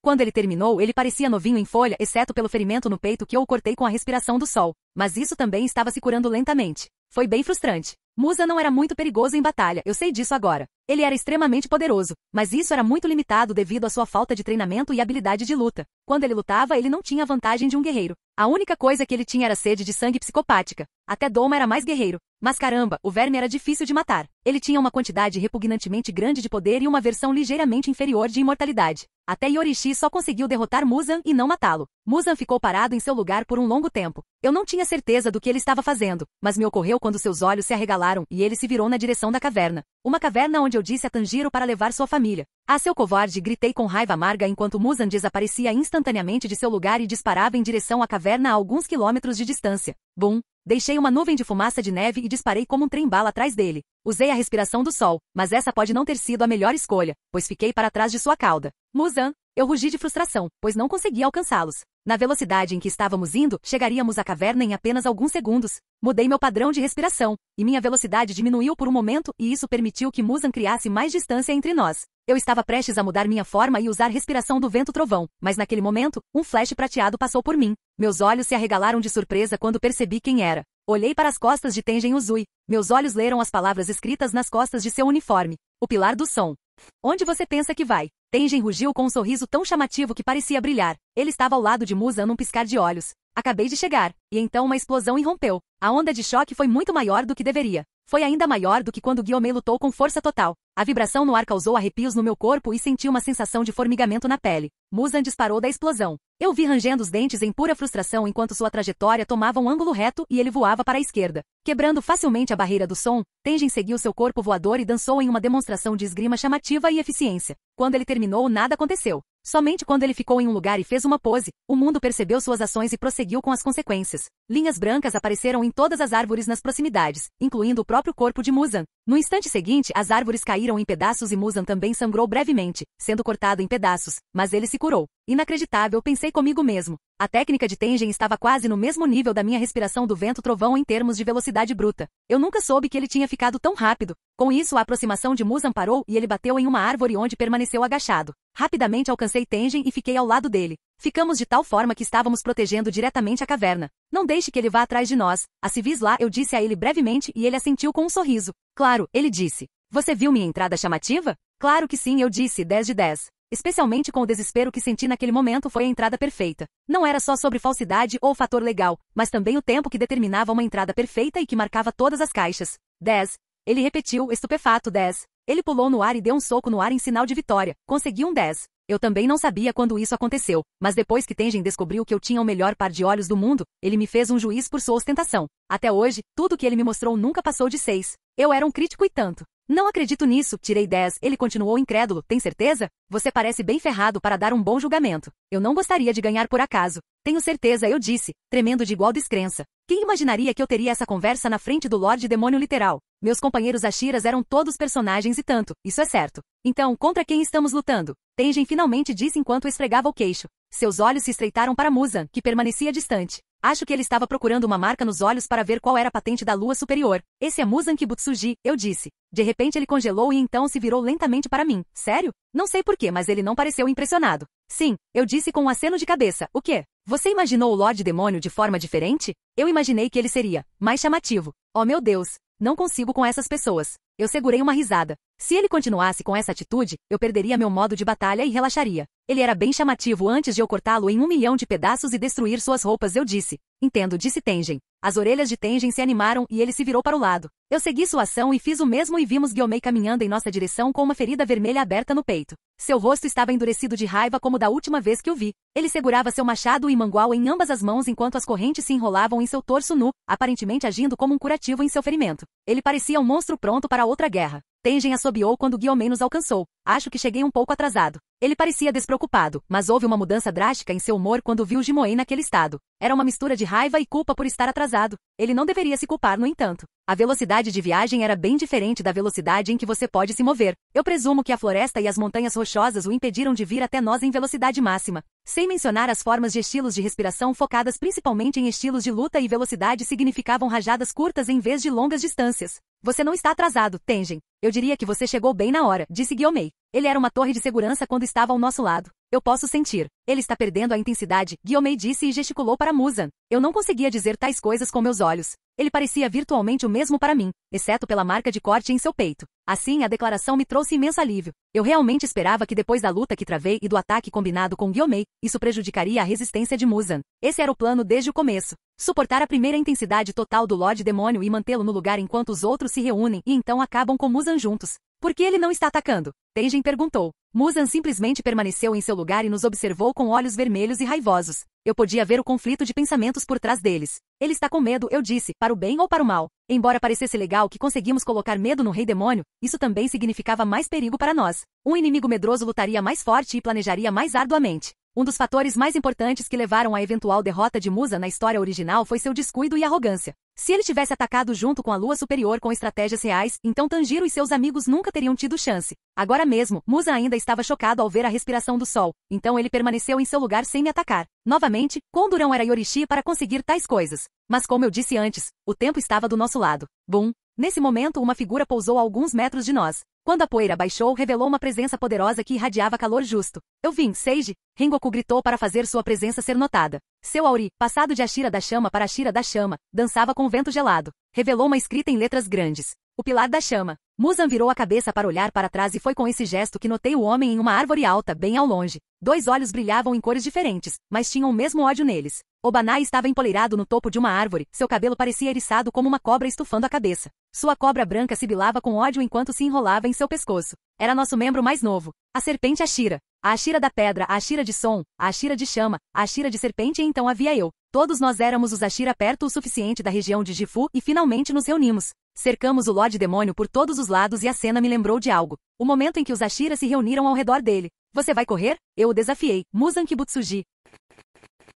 Quando ele terminou, ele parecia novinho em folha, exceto pelo ferimento no peito que eu o cortei com a respiração do sol. Mas isso também estava se curando lentamente. Foi bem frustrante. Musa não era muito perigoso em batalha, eu sei disso agora. Ele era extremamente poderoso, mas isso era muito limitado devido à sua falta de treinamento e habilidade de luta. Quando ele lutava, ele não tinha a vantagem de um guerreiro. A única coisa que ele tinha era sede de sangue psicopática. Até Doma era mais guerreiro. Mas caramba, o verme era difícil de matar. Ele tinha uma quantidade repugnantemente grande de poder e uma versão ligeiramente inferior de imortalidade. Até Yorishi só conseguiu derrotar Muzan e não matá-lo. Muzan ficou parado em seu lugar por um longo tempo. Eu não tinha certeza do que ele estava fazendo, mas me ocorreu quando seus olhos se arregalaram e ele se virou na direção da caverna. Uma caverna onde eu disse a Tanjiro para levar sua família. Ah, seu covarde, gritei com raiva amarga enquanto Muzan desaparecia instantaneamente de seu lugar e disparava em direção à caverna a alguns quilômetros de distância. Bum! Deixei uma nuvem de fumaça de neve e disparei como um trem-bala atrás dele. Usei a respiração do sol, mas essa pode não ter sido a melhor escolha, pois fiquei para trás de sua cauda. Muzan! Eu rugi de frustração, pois não conseguia alcançá-los. Na velocidade em que estávamos indo, chegaríamos à caverna em apenas alguns segundos. Mudei meu padrão de respiração, e minha velocidade diminuiu por um momento e isso permitiu que Muzan criasse mais distância entre nós. Eu estava prestes a mudar minha forma e usar respiração do vento trovão, mas naquele momento, um flash prateado passou por mim. Meus olhos se arregalaram de surpresa quando percebi quem era. Olhei para as costas de Tengen Uzui. Meus olhos leram as palavras escritas nas costas de seu uniforme. O pilar do som. Onde você pensa que vai? Tengen rugiu com um sorriso tão chamativo que parecia brilhar. Ele estava ao lado de Muzan num piscar de olhos. Acabei de chegar. E então uma explosão irrompeu. A onda de choque foi muito maior do que deveria. Foi ainda maior do que quando Gyomei lutou com força total. A vibração no ar causou arrepios no meu corpo e senti uma sensação de formigamento na pele. Muzan disparou da explosão. Eu vi rangendo os dentes em pura frustração enquanto sua trajetória tomava um ângulo reto e ele voava para a esquerda. Quebrando facilmente a barreira do som, Tengen seguiu seu corpo voador e dançou em uma demonstração de esgrima chamativa e eficiência. Quando ele terminou, nada aconteceu. Somente quando ele ficou em um lugar e fez uma pose, o mundo percebeu suas ações e prosseguiu com as consequências. Linhas brancas apareceram em todas as árvores nas proximidades, incluindo o próprio corpo de Muzan. No instante seguinte, as árvores caíram em pedaços e Muzan também sangrou brevemente, sendo cortado em pedaços, mas ele se curou. Inacreditável, pensei comigo mesmo. A técnica de Tengen estava quase no mesmo nível da minha respiração do vento trovão em termos de velocidade bruta. Eu nunca soube que ele tinha ficado tão rápido. Com isso, a aproximação de Muzan parou e ele bateu em uma árvore onde permaneceu agachado. Rapidamente alcancei Tengen e fiquei ao lado dele. Ficamos de tal forma que estávamos protegendo diretamente a caverna. Não deixe que ele vá atrás de nós. A civis lá, eu disse a ele brevemente e ele assentiu com um sorriso. Claro, ele disse. Você viu minha entrada chamativa? Claro que sim, eu disse, 10 de 10. Especialmente com o desespero que senti naquele momento foi a entrada perfeita. Não era só sobre falsidade ou fator legal, mas também o tempo que determinava uma entrada perfeita e que marcava todas as caixas. 10. Ele repetiu, estupefato, 10. Ele pulou no ar e deu um soco no ar em sinal de vitória. Consegui um 10. Eu também não sabia quando isso aconteceu, mas depois que Tengen descobriu que eu tinha o melhor par de olhos do mundo, ele me fez um juiz por sua ostentação. Até hoje, tudo que ele me mostrou nunca passou de 6. Eu era um crítico e tanto. Não acredito nisso, tirei 10. Ele continuou incrédulo, tem certeza? Você parece bem ferrado para dar um bom julgamento. Eu não gostaria de ganhar por acaso. Tenho certeza, eu disse, tremendo de igual descrença. Quem imaginaria que eu teria essa conversa na frente do Lorde Demônio literal? Meus companheiros Ashiras eram todos personagens e tanto, isso é certo. Então, contra quem estamos lutando? Tengen finalmente disse enquanto esfregava o queixo. Seus olhos se estreitaram para Muzan, que permanecia distante. Acho que ele estava procurando uma marca nos olhos para ver qual era a patente da lua superior. Esse é Muzan Kibutsuji, eu disse. De repente ele congelou e então se virou lentamente para mim. Sério? Não sei porquê, mas ele não pareceu impressionado. Sim, eu disse com um aceno de cabeça. O quê? Você imaginou o Lorde Demônio de forma diferente? Eu imaginei que ele seria mais chamativo. Oh meu Deus, não consigo com essas pessoas. Eu segurei uma risada. Se ele continuasse com essa atitude, eu perderia meu modo de batalha e relaxaria. Ele era bem chamativo antes de eu cortá-lo em 1 milhão de pedaços e destruir suas roupas, eu disse. Entendo, disse Tengen. As orelhas de Tengen se animaram e ele se virou para o lado. Eu segui sua ação e fiz o mesmo e vimos Gyomei caminhando em nossa direção com uma ferida vermelha aberta no peito. Seu rosto estava endurecido de raiva como da última vez que o vi. Ele segurava seu machado e mangual em ambas as mãos enquanto as correntes se enrolavam em seu torso nu, aparentemente agindo como um curativo em seu ferimento. Ele parecia um monstro pronto para outra guerra. Tengen assobiou quando Gyomei nos alcançou. Acho que cheguei um pouco atrasado. Ele parecia despreocupado, mas houve uma mudança drástica em seu humor quando viu Jimoei naquele estado. Era uma mistura de raiva e culpa por estar atrasado. Ele não deveria se culpar, no entanto. A velocidade de viagem era bem diferente da velocidade em que você pode se mover. Eu presumo que a floresta e as montanhas rochosas o impediram de vir até nós em velocidade máxima. Sem mencionar as formas de estilos de respiração focadas principalmente em estilos de luta e velocidade significavam rajadas curtas em vez de longas distâncias. Você não está atrasado, Tengen. Eu diria que você chegou bem na hora, disse Gyomei. Ele era uma torre de segurança quando estava ao nosso lado. Eu posso sentir. Ele está perdendo a intensidade, Gyomei disse e gesticulou para Muzan. Eu não conseguia dizer tais coisas com meus olhos. Ele parecia virtualmente o mesmo para mim, exceto pela marca de corte em seu peito. Assim, a declaração me trouxe imenso alívio. Eu realmente esperava que depois da luta que travei e do ataque combinado com Gyomei, isso prejudicaria a resistência de Muzan. Esse era o plano desde o começo. Suportar a primeira intensidade total do Lorde Demônio e mantê-lo no lugar enquanto os outros se reúnem e então acabam com Muzan juntos. Por que ele não está atacando? Tengen perguntou. Muzan simplesmente permaneceu em seu lugar e nos observou com olhos vermelhos e raivosos. Eu podia ver o conflito de pensamentos por trás deles. Ele está com medo, eu disse, para o bem ou para o mal. Embora parecesse legal que conseguimos colocar medo no Rei Demônio, isso também significava mais perigo para nós. Um inimigo medroso lutaria mais forte e planejaria mais arduamente. Um dos fatores mais importantes que levaram à eventual derrota de Muzan na história original foi seu descuido e arrogância. Se ele tivesse atacado junto com a Lua Superior com estratégias reais, então Tanjiro e seus amigos nunca teriam tido chance. Agora mesmo, Muzan ainda estava chocado ao ver a respiração do sol, então ele permaneceu em seu lugar sem me atacar. Novamente, quão durão era Yorishi para conseguir tais coisas? Mas como eu disse antes, o tempo estava do nosso lado. Bum! Nesse momento uma figura pousou a alguns metros de nós. Quando a poeira baixou, revelou uma presença poderosa que irradiava calor justo. Eu vim, Seiji! Rengoku gritou para fazer sua presença ser notada. Seu Auri, passado de Ashira da Chama para Ashira da Chama, dançava com o vento gelado. Revelou uma escrita em letras grandes. O Pilar da Chama. Muzan virou a cabeça para olhar para trás e foi com esse gesto que notei o homem em uma árvore alta, bem ao longe. 2 olhos brilhavam em cores diferentes, mas tinham o mesmo ódio neles. Obanai estava empoleirado no topo de uma árvore, seu cabelo parecia eriçado como uma cobra estufando a cabeça. Sua cobra branca sibilava com ódio enquanto se enrolava em seu pescoço. Era nosso membro mais novo. A serpente Ashira. A Ashira da pedra, a Ashira de som, a Ashira de chama, a Ashira de serpente e então havia eu. Todos nós éramos os Ashira perto o suficiente da região de Gifu e finalmente nos reunimos. Cercamos o Lorde Demônio por todos os lados e a cena me lembrou de algo. O momento em que os Ashira se reuniram ao redor dele. Você vai correr? Eu o desafiei. Muzan Kibutsuji.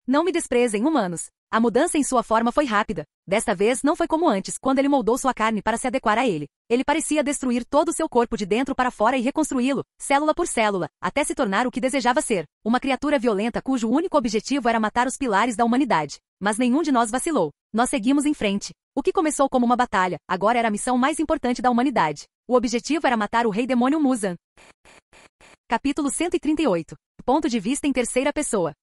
Não me desprezem, humanos. A mudança em sua forma foi rápida. Desta vez não foi como antes, quando ele moldou sua carne para se adequar a ele. Ele parecia destruir todo o seu corpo de dentro para fora e reconstruí-lo, célula por célula, até se tornar o que desejava ser. Uma criatura violenta cujo único objetivo era matar os pilares da humanidade. Mas nenhum de nós vacilou. Nós seguimos em frente. O que começou como uma batalha, agora era a missão mais importante da humanidade. O objetivo era matar o Rei Demônio Muzan. Capítulo 138. Ponto de vista em terceira pessoa.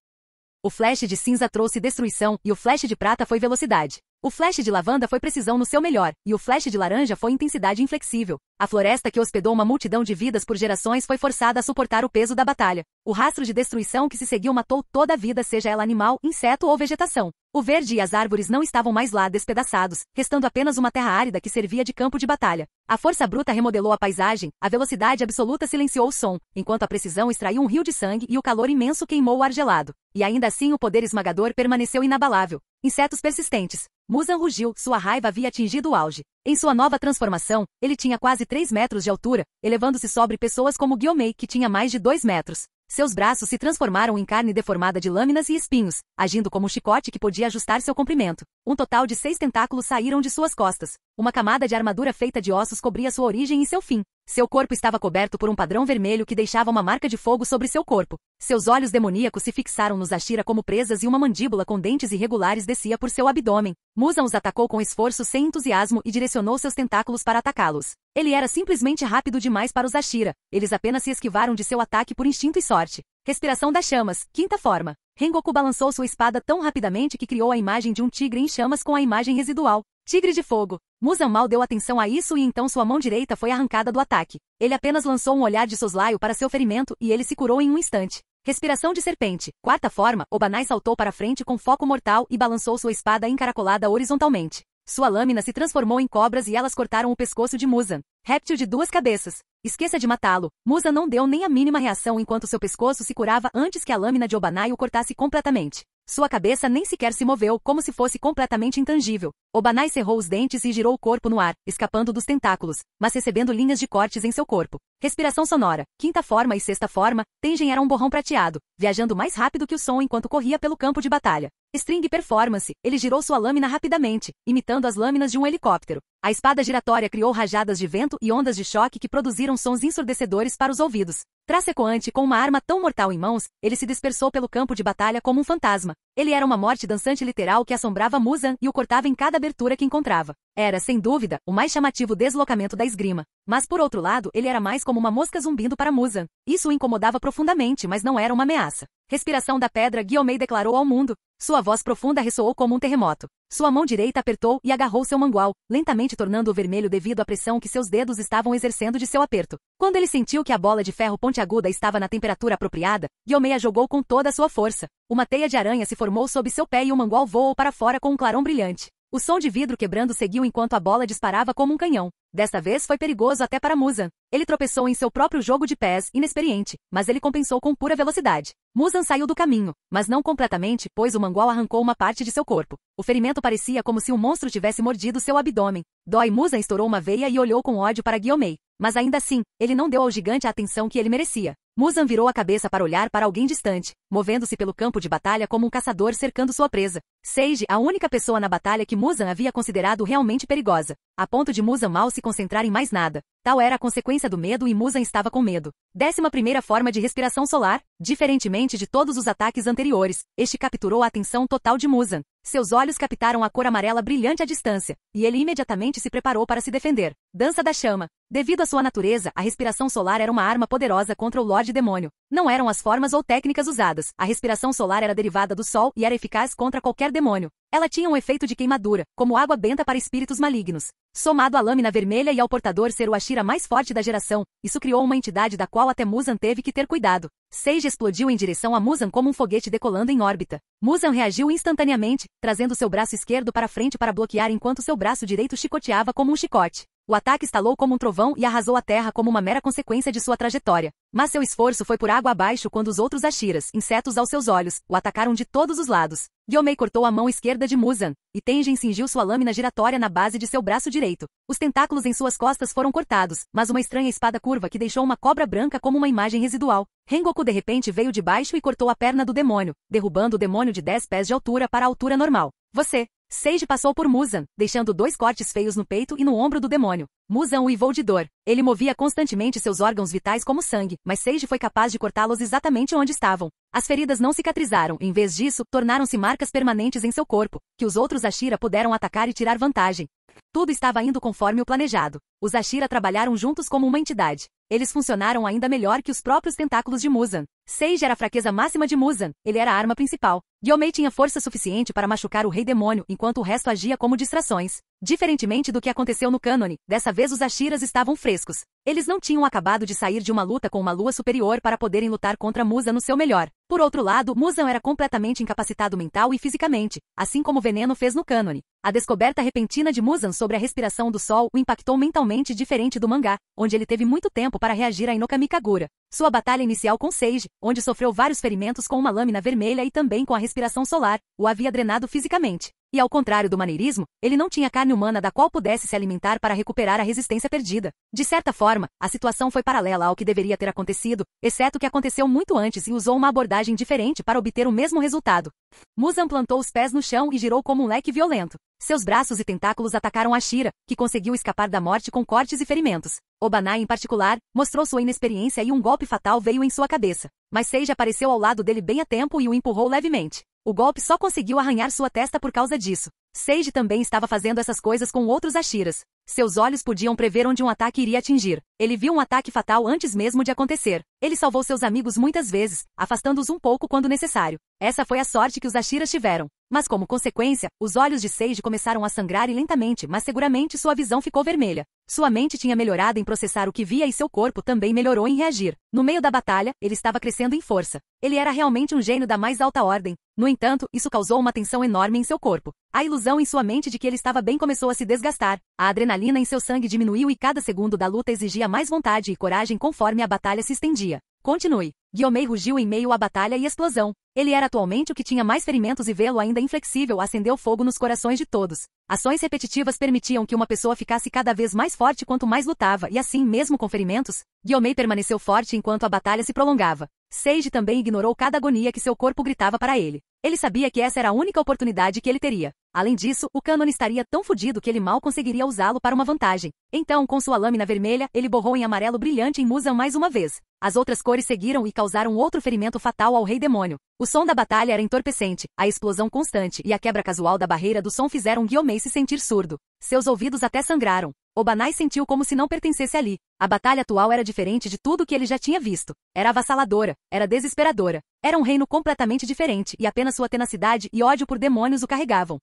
O flash de cinza trouxe destruição, e o flash de prata foi velocidade. O flash de lavanda foi precisão no seu melhor, e o flash de laranja foi intensidade inflexível. A floresta que hospedou uma multidão de vidas por gerações foi forçada a suportar o peso da batalha. O rastro de destruição que se seguiu matou toda a vida, seja ela animal, inseto ou vegetação. O verde e as árvores não estavam mais lá despedaçados, restando apenas uma terra árida que servia de campo de batalha. A força bruta remodelou a paisagem, a velocidade absoluta silenciou o som, enquanto a precisão extraiu um rio de sangue e o calor imenso queimou o ar gelado. E ainda assim o poder esmagador permaneceu inabalável. Insetos persistentes. Muzan rugiu, sua raiva havia atingido o auge. Em sua nova transformação, ele tinha quase 3 metros de altura, elevando-se sobre pessoas como Gyomei, que tinha mais de 2 metros. Seus braços se transformaram em carne deformada de lâminas e espinhos, agindo como um chicote que podia ajustar seu comprimento. Um total de 6 tentáculos saíram de suas costas. Uma camada de armadura feita de ossos cobria sua origem e seu fim. Seu corpo estava coberto por um padrão vermelho que deixava uma marca de fogo sobre seu corpo. Seus olhos demoníacos se fixaram nos Ashira como presas e uma mandíbula com dentes irregulares descia por seu abdômen. Muzan os atacou com esforço sem entusiasmo e direcionou seus tentáculos para atacá-los. Ele era simplesmente rápido demais para os Ashira. Eles apenas se esquivaram de seu ataque por instinto e sorte. Respiração das chamas, quinta forma. Rengoku balançou sua espada tão rapidamente que criou a imagem de um tigre em chamas com a imagem residual. Tigre de fogo. Muzan mal deu atenção a isso e então sua mão direita foi arrancada do ataque. Ele apenas lançou um olhar de soslaio para seu ferimento e ele se curou em um instante. Respiração de serpente. Quarta forma, Obanai saltou para frente com foco mortal e balançou sua espada encaracolada horizontalmente. Sua lâmina se transformou em cobras e elas cortaram o pescoço de Muzan. Réptil de 2 cabeças. Esqueça de matá-lo. Muzan não deu nem a mínima reação enquanto seu pescoço se curava antes que a lâmina de Obanai o cortasse completamente. Sua cabeça nem sequer se moveu, como se fosse completamente intangível. Obanai cerrou os dentes e girou o corpo no ar, escapando dos tentáculos, mas recebendo linhas de cortes em seu corpo. Respiração sonora. Quinta forma e sexta forma, Tengen era um borrão prateado, viajando mais rápido que o som enquanto corria pelo campo de batalha. String Performance. Ele girou sua lâmina rapidamente, imitando as lâminas de um helicóptero. A espada giratória criou rajadas de vento e ondas de choque que produziram sons ensurdecedores para os ouvidos. Traço ecoante com uma arma tão mortal em mãos, ele se dispersou pelo campo de batalha como um fantasma. Ele era uma morte dançante literal que assombrava Muzan e o cortava em cada abertura que encontrava. Era, sem dúvida, o mais chamativo deslocamento da esgrima. Mas por outro lado, ele era mais como uma mosca zumbindo para Muzan. Isso o incomodava profundamente, mas não era uma ameaça. Respiração da pedra, Gyomei declarou ao mundo. Sua voz profunda ressoou como um terremoto. Sua mão direita apertou e agarrou seu mangual, lentamente tornando-o vermelho devido à pressão que seus dedos estavam exercendo de seu aperto. Quando ele sentiu que a bola de ferro pontiaguda estava na temperatura apropriada, Gyomei a jogou com toda a sua força. Uma teia de aranha se formou sob seu pé e o mangual voou para fora com um clarão brilhante. O som de vidro quebrando seguiu enquanto a bola disparava como um canhão. Desta vez foi perigoso até para Muzan. Ele tropeçou em seu próprio jogo de pés, inexperiente, mas ele compensou com pura velocidade. Muzan saiu do caminho, mas não completamente, pois o mangual arrancou uma parte de seu corpo. O ferimento parecia como se um monstro tivesse mordido seu abdômen. Dói. Muzan estourou uma veia e olhou com ódio para Gyomei. Mas ainda assim, ele não deu ao gigante a atenção que ele merecia. Muzan virou a cabeça para olhar para alguém distante, movendo-se pelo campo de batalha como um caçador cercando sua presa. Seiji, a única pessoa na batalha que Muzan havia considerado realmente perigosa, a ponto de Muzan mal se concentrar em mais nada. Tal era a consequência do medo e Muzan estava com medo. 11ª forma de respiração solar. Diferentemente de todos os ataques anteriores, este capturou a atenção total de Muzan. Seus olhos captaram a cor amarela brilhante à distância, e ele imediatamente se preparou para se defender. Dança da chama. Devido à sua natureza, a respiração solar era uma arma poderosa contra o Lorde Demônio. Não eram as formas ou técnicas usadas. A respiração solar era derivada do sol e era eficaz contra qualquer demônio. Ela tinha um efeito de queimadura, como água benta para espíritos malignos. Somado à lâmina vermelha e ao portador ser o Ashira mais forte da geração, isso criou uma entidade da qual até Muzan teve que ter cuidado. Seiji explodiu em direção a Muzan como um foguete decolando em órbita. Muzan reagiu instantaneamente, trazendo seu braço esquerdo para frente para bloquear enquanto seu braço direito chicoteava como um chicote. O ataque estalou como um trovão e arrasou a terra como uma mera consequência de sua trajetória. Mas seu esforço foi por água abaixo quando os outros Ashiras, insetos aos seus olhos, o atacaram de todos os lados. Gyomei cortou a mão esquerda de Muzan, e Tengen cingiu sua lâmina giratória na base de seu braço direito. Os tentáculos em suas costas foram cortados, mas uma estranha espada curva que deixou uma cobra branca como uma imagem residual. Rengoku de repente veio de baixo e cortou a perna do demônio, derrubando o demônio de 10 pés de altura para a altura normal. Você! Seiji passou por Muzan, deixando 2 cortes feios no peito e no ombro do demônio. Muzan uivou de dor. Ele movia constantemente seus órgãos vitais como sangue, mas Seiji foi capaz de cortá-los exatamente onde estavam. As feridas não cicatrizaram, em vez disso, tornaram-se marcas permanentes em seu corpo, que os outros Ashira puderam atacar e tirar vantagem. Tudo estava indo conforme o planejado. Os Ashira trabalharam juntos como uma entidade. Eles funcionaram ainda melhor que os próprios tentáculos de Muzan. Seiji era a fraqueza máxima de Muzan, ele era a arma principal. Gyomei tinha força suficiente para machucar o Rei Demônio, enquanto o resto agia como distrações. Diferentemente do que aconteceu no cânone, dessa vez os Ashiras estavam frescos. Eles não tinham acabado de sair de uma luta com uma lua superior para poderem lutar contra Muzan no seu melhor. Por outro lado, Muzan era completamente incapacitado mental e fisicamente, assim como o veneno fez no cânone. A descoberta repentina de Muzan sobre a respiração do sol o impactou mentalmente diferente do mangá, onde ele teve muito tempo para reagir a Inokami Kagura. Sua batalha inicial com Seiji, onde sofreu vários ferimentos com uma lâmina vermelha e também com a respiração solar, o havia drenado fisicamente. E ao contrário do maneirismo, ele não tinha carne humana da qual pudesse se alimentar para recuperar a resistência perdida. De certa forma, a situação foi paralela ao que deveria ter acontecido, exceto que aconteceu muito antes e usou uma abordagem diferente para obter o mesmo resultado. Muzan plantou os pés no chão e girou como um leque violento. Seus braços e tentáculos atacaram Ashira, que conseguiu escapar da morte com cortes e ferimentos. Obanai, em particular, mostrou sua inexperiência e um golpe fatal veio em sua cabeça. Mas Sage apareceu ao lado dele bem a tempo e o empurrou levemente. O golpe só conseguiu arranhar sua testa por causa disso. Sage também estava fazendo essas coisas com outros Ashiras. Seus olhos podiam prever onde um ataque iria atingir. Ele viu um ataque fatal antes mesmo de acontecer. Ele salvou seus amigos muitas vezes, afastando-os um pouco quando necessário. Essa foi a sorte que os Ashiras tiveram. Mas como consequência, os olhos de Sage começaram a sangrar e lentamente, mas seguramente sua visão ficou vermelha. Sua mente tinha melhorado em processar o que via e seu corpo também melhorou em reagir. No meio da batalha, ele estava crescendo em força. Ele era realmente um gênio da mais alta ordem. No entanto, isso causou uma tensão enorme em seu corpo. A ilusão em sua mente de que ele estava bem começou a se desgastar. A adrenalina em seu sangue diminuiu e cada segundo da luta exigia mais vontade e coragem conforme a batalha se estendia. Continue. Gyomei rugiu em meio à batalha e explosão. Ele era atualmente o que tinha mais ferimentos e vê-lo ainda inflexível acendeu fogo nos corações de todos. Ações repetitivas permitiam que uma pessoa ficasse cada vez mais forte quanto mais lutava e assim, mesmo com ferimentos, Gyomei permaneceu forte enquanto a batalha se prolongava. Sage também ignorou cada agonia que seu corpo gritava para ele. Ele sabia que essa era a única oportunidade que ele teria. Além disso, o Kanon estaria tão fodido que ele mal conseguiria usá-lo para uma vantagem. Então, com sua lâmina vermelha, ele borrou em amarelo brilhante em Muzan mais uma vez. As outras cores seguiram e causaram outro ferimento fatal ao Rei Demônio. O som da batalha era entorpecente, a explosão constante e a quebra casual da barreira do som fizeram Gyomei se sentir surdo. Seus ouvidos até sangraram. Obanai sentiu como se não pertencesse ali. A batalha atual era diferente de tudo que ele já tinha visto. Era avassaladora, era desesperadora. Era um reino completamente diferente e apenas sua tenacidade e ódio por demônios o carregavam.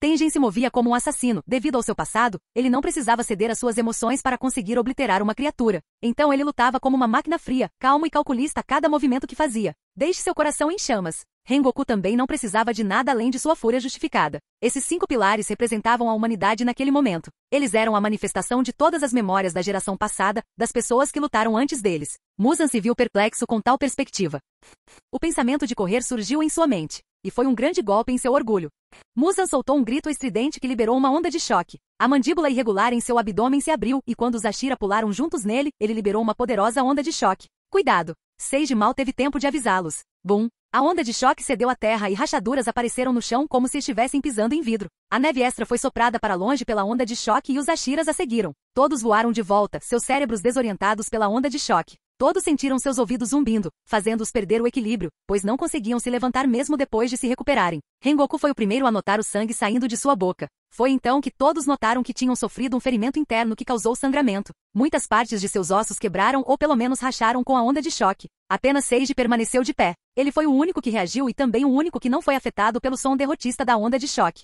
Tengen se movia como um assassino. Devido ao seu passado, ele não precisava ceder às suas emoções para conseguir obliterar uma criatura. Então ele lutava como uma máquina fria, calmo e calculista a cada movimento que fazia. Deixe seu coração em chamas. Rengoku também não precisava de nada além de sua fúria justificada. Esses 5 pilares representavam a humanidade naquele momento. Eles eram a manifestação de todas as memórias da geração passada, das pessoas que lutaram antes deles. Muzan se viu perplexo com tal perspectiva. O pensamento de correr surgiu em sua mente. E foi um grande golpe em seu orgulho. Muzan soltou um grito estridente que liberou uma onda de choque. A mandíbula irregular em seu abdômen se abriu e quando os Ashira pularam juntos nele, ele liberou uma poderosa onda de choque. Cuidado! Sage mal teve tempo de avisá-los. Bum! A onda de choque cedeu à terra e rachaduras apareceram no chão como se estivessem pisando em vidro. A neve extra foi soprada para longe pela onda de choque e os Ashiras a seguiram. Todos voaram de volta, seus cérebros desorientados pela onda de choque. Todos sentiram seus ouvidos zumbindo, fazendo-os perder o equilíbrio, pois não conseguiam se levantar mesmo depois de se recuperarem. Rengoku foi o primeiro a notar o sangue saindo de sua boca. Foi então que todos notaram que tinham sofrido um ferimento interno que causou sangramento. Muitas partes de seus ossos quebraram ou pelo menos racharam com a onda de choque. Apenas Sage permaneceu de pé. Ele foi o único que reagiu e também o único que não foi afetado pelo som derrotista da onda de choque.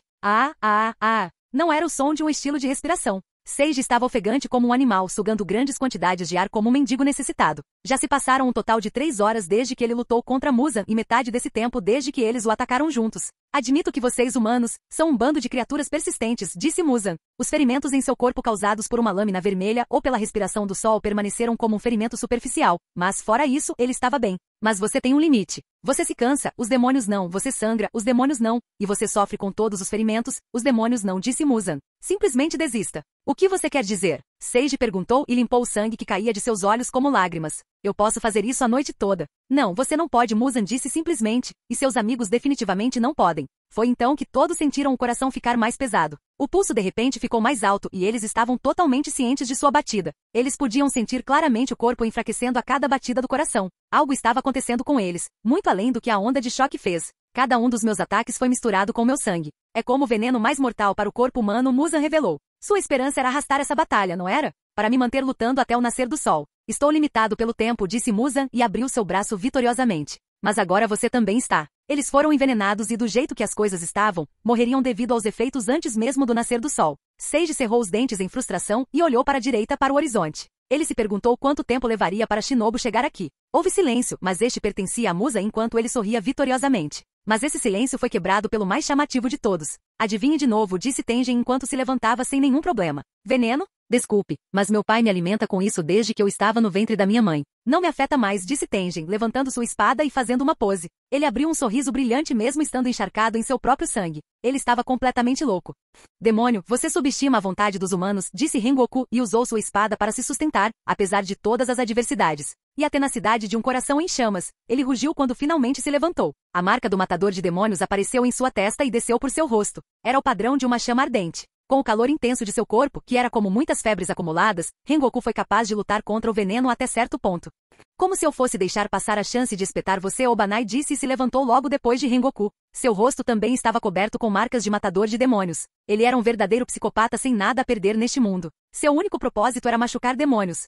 Não era o som de um estilo de respiração. Sage estava ofegante como um animal, sugando grandes quantidades de ar como um mendigo necessitado. Já se passaram um total de 3 horas desde que ele lutou contra Muzan e metade desse tempo desde que eles o atacaram juntos. Admito que vocês, humanos, são um bando de criaturas persistentes, disse Muzan. Os ferimentos em seu corpo causados por uma lâmina vermelha ou pela respiração do sol permaneceram como um ferimento superficial, mas fora isso, ele estava bem. Mas você tem um limite. Você se cansa, os demônios não, você sangra, os demônios não, e você sofre com todos os ferimentos, os demônios não, disse Muzan. Simplesmente desista. O que você quer dizer? Sage perguntou e limpou o sangue que caía de seus olhos como lágrimas. Eu posso fazer isso a noite toda. Não, você não pode, Muzan disse simplesmente, e seus amigos definitivamente não podem. Foi então que todos sentiram o coração ficar mais pesado. O pulso de repente ficou mais alto e eles estavam totalmente cientes de sua batida. Eles podiam sentir claramente o corpo enfraquecendo a cada batida do coração. Algo estava acontecendo com eles, muito além do que a onda de choque fez. Cada um dos meus ataques foi misturado com meu sangue. É como o veneno mais mortal para o corpo humano, Muzan revelou. Sua esperança era arrastar essa batalha, não era? Para me manter lutando até o nascer do sol. Estou limitado pelo tempo, disse Muzan e abriu seu braço vitoriosamente. Mas agora você também está. Eles foram envenenados e do jeito que as coisas estavam, morreriam devido aos efeitos antes mesmo do nascer do sol. Sage cerrou os dentes em frustração e olhou para a direita para o horizonte. Ele se perguntou quanto tempo levaria para Shinobu chegar aqui. Houve silêncio, mas este pertencia a Muzan enquanto ele sorria vitoriosamente. Mas esse silêncio foi quebrado pelo mais chamativo de todos. Adivinhe de novo, disse Tengen enquanto se levantava sem nenhum problema. Veneno? Desculpe, mas meu pai me alimenta com isso desde que eu estava no ventre da minha mãe. Não me afeta mais, disse Tengen, levantando sua espada e fazendo uma pose. Ele abriu um sorriso brilhante mesmo estando encharcado em seu próprio sangue. Ele estava completamente louco. Demônio, você subestima a vontade dos humanos, disse Rengoku e usou sua espada para se sustentar, apesar de todas as adversidades. E a tenacidade de um coração em chamas. Ele rugiu quando finalmente se levantou. A marca do matador de demônios apareceu em sua testa e desceu por seu rosto. Era o padrão de uma chama ardente. Com o calor intenso de seu corpo, que era como muitas febres acumuladas, Rengoku foi capaz de lutar contra o veneno até certo ponto. Como se eu fosse deixar passar a chance de espetar você, Obanai disse e se levantou logo depois de Rengoku. Seu rosto também estava coberto com marcas de matador de demônios. Ele era um verdadeiro psicopata sem nada a perder neste mundo. Seu único propósito era machucar demônios.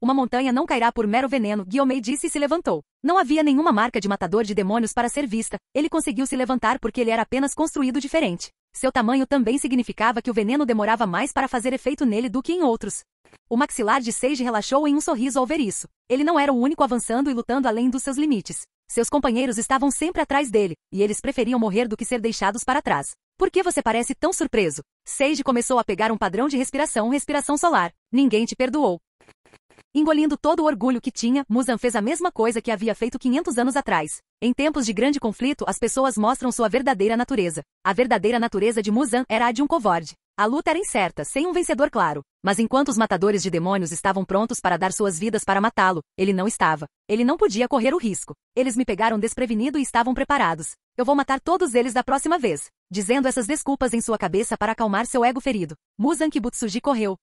Uma montanha não cairá por mero veneno, Gyomei disse e se levantou. Não havia nenhuma marca de matador de demônios para ser vista. Ele conseguiu se levantar porque ele era apenas construído diferente. Seu tamanho também significava que o veneno demorava mais para fazer efeito nele do que em outros. O maxilar de Seiji relaxou em um sorriso ao ver isso. Ele não era o único avançando e lutando além dos seus limites. Seus companheiros estavam sempre atrás dele, e eles preferiam morrer do que ser deixados para trás. Por que você parece tão surpreso? Seiji começou a pegar um padrão de respiração solar. Ninguém te perdoou. Engolindo todo o orgulho que tinha, Muzan fez a mesma coisa que havia feito 500 anos atrás. Em tempos de grande conflito, as pessoas mostram sua verdadeira natureza. A verdadeira natureza de Muzan era a de um covarde. A luta era incerta, sem um vencedor claro. Mas enquanto os matadores de demônios estavam prontos para dar suas vidas para matá-lo, ele não estava. Ele não podia correr o risco. Eles me pegaram desprevenido e estavam preparados. Eu vou matar todos eles da próxima vez. Dizendo essas desculpas em sua cabeça para acalmar seu ego ferido. Muzan Kibutsuji correu.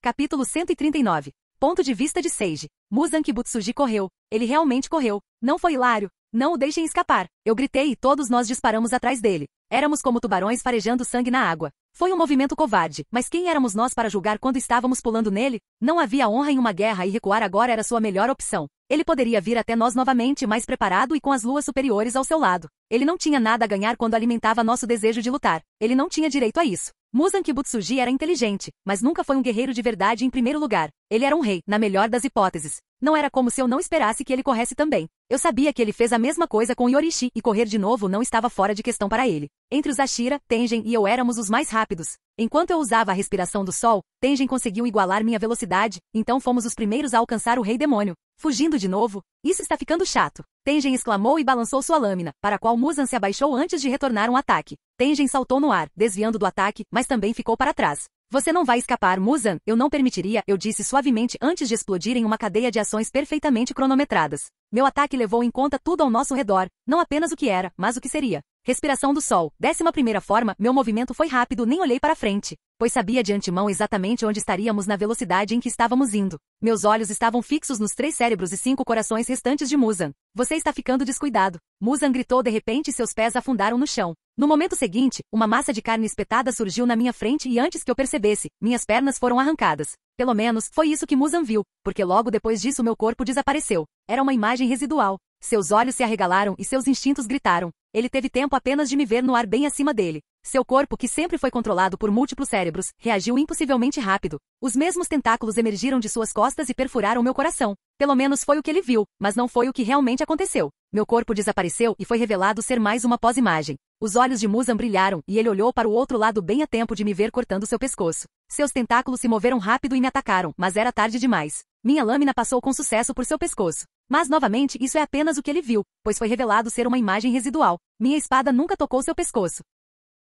Capítulo 139. Ponto de vista de Seiji. Muzan Kibutsuji correu. Ele realmente correu. Não foi hilário. Não o deixem escapar. Eu gritei e todos nós disparamos atrás dele. Éramos como tubarões farejando sangue na água. Foi um movimento covarde, mas quem éramos nós para julgar quando estávamos pulando nele? Não havia honra em uma guerra e recuar agora era sua melhor opção. Ele poderia vir até nós novamente mais preparado e com as luas superiores ao seu lado. Ele não tinha nada a ganhar quando alimentava nosso desejo de lutar. Ele não tinha direito a isso. Muzan Kibutsuji era inteligente, mas nunca foi um guerreiro de verdade em primeiro lugar. Ele era um rei, na melhor das hipóteses. Não era como se eu não esperasse que ele corresse também. Eu sabia que ele fez a mesma coisa com Yorishi e correr de novo não estava fora de questão para ele. Entre os Ashira, Tengen e eu éramos os mais rápidos. Enquanto eu usava a respiração do sol, Tengen conseguiu igualar minha velocidade, então fomos os primeiros a alcançar o Rei Demônio. Fugindo de novo? Isso está ficando chato. Tengen exclamou e balançou sua lâmina, para a qual Muzan se abaixou antes de retornar um ataque. Tengen saltou no ar, desviando do ataque, mas também ficou para trás. Você não vai escapar, Muzan, eu não permitiria, eu disse suavemente antes de explodir em uma cadeia de ações perfeitamente cronometradas. Meu ataque levou em conta tudo ao nosso redor, não apenas o que era, mas o que seria. Respiração do sol. 11ª forma, meu movimento foi rápido, nem olhei para frente, pois sabia de antemão exatamente onde estaríamos na velocidade em que estávamos indo. Meus olhos estavam fixos nos 3 cérebros e 5 corações restantes de Muzan. Você está ficando descuidado. Muzan gritou de repente e seus pés afundaram no chão. No momento seguinte, uma massa de carne espetada surgiu na minha frente e antes que eu percebesse, minhas pernas foram arrancadas. Pelo menos, foi isso que Muzan viu, porque logo depois disso meu corpo desapareceu. Era uma imagem residual. Seus olhos se arregalaram e seus instintos gritaram. Ele teve tempo apenas de me ver no ar bem acima dele. Seu corpo, que sempre foi controlado por múltiplos cérebros, reagiu impossivelmente rápido. Os mesmos tentáculos emergiram de suas costas e perfuraram meu coração. Pelo menos foi o que ele viu, mas não foi o que realmente aconteceu. Meu corpo desapareceu e foi revelado ser mais uma pós-imagem. Os olhos de Muzan brilharam e ele olhou para o outro lado bem a tempo de me ver cortando seu pescoço. Seus tentáculos se moveram rápido e me atacaram, mas era tarde demais. Minha lâmina passou com sucesso por seu pescoço. Mas novamente isso é apenas o que ele viu, pois foi revelado ser uma imagem residual. Minha espada nunca tocou seu pescoço.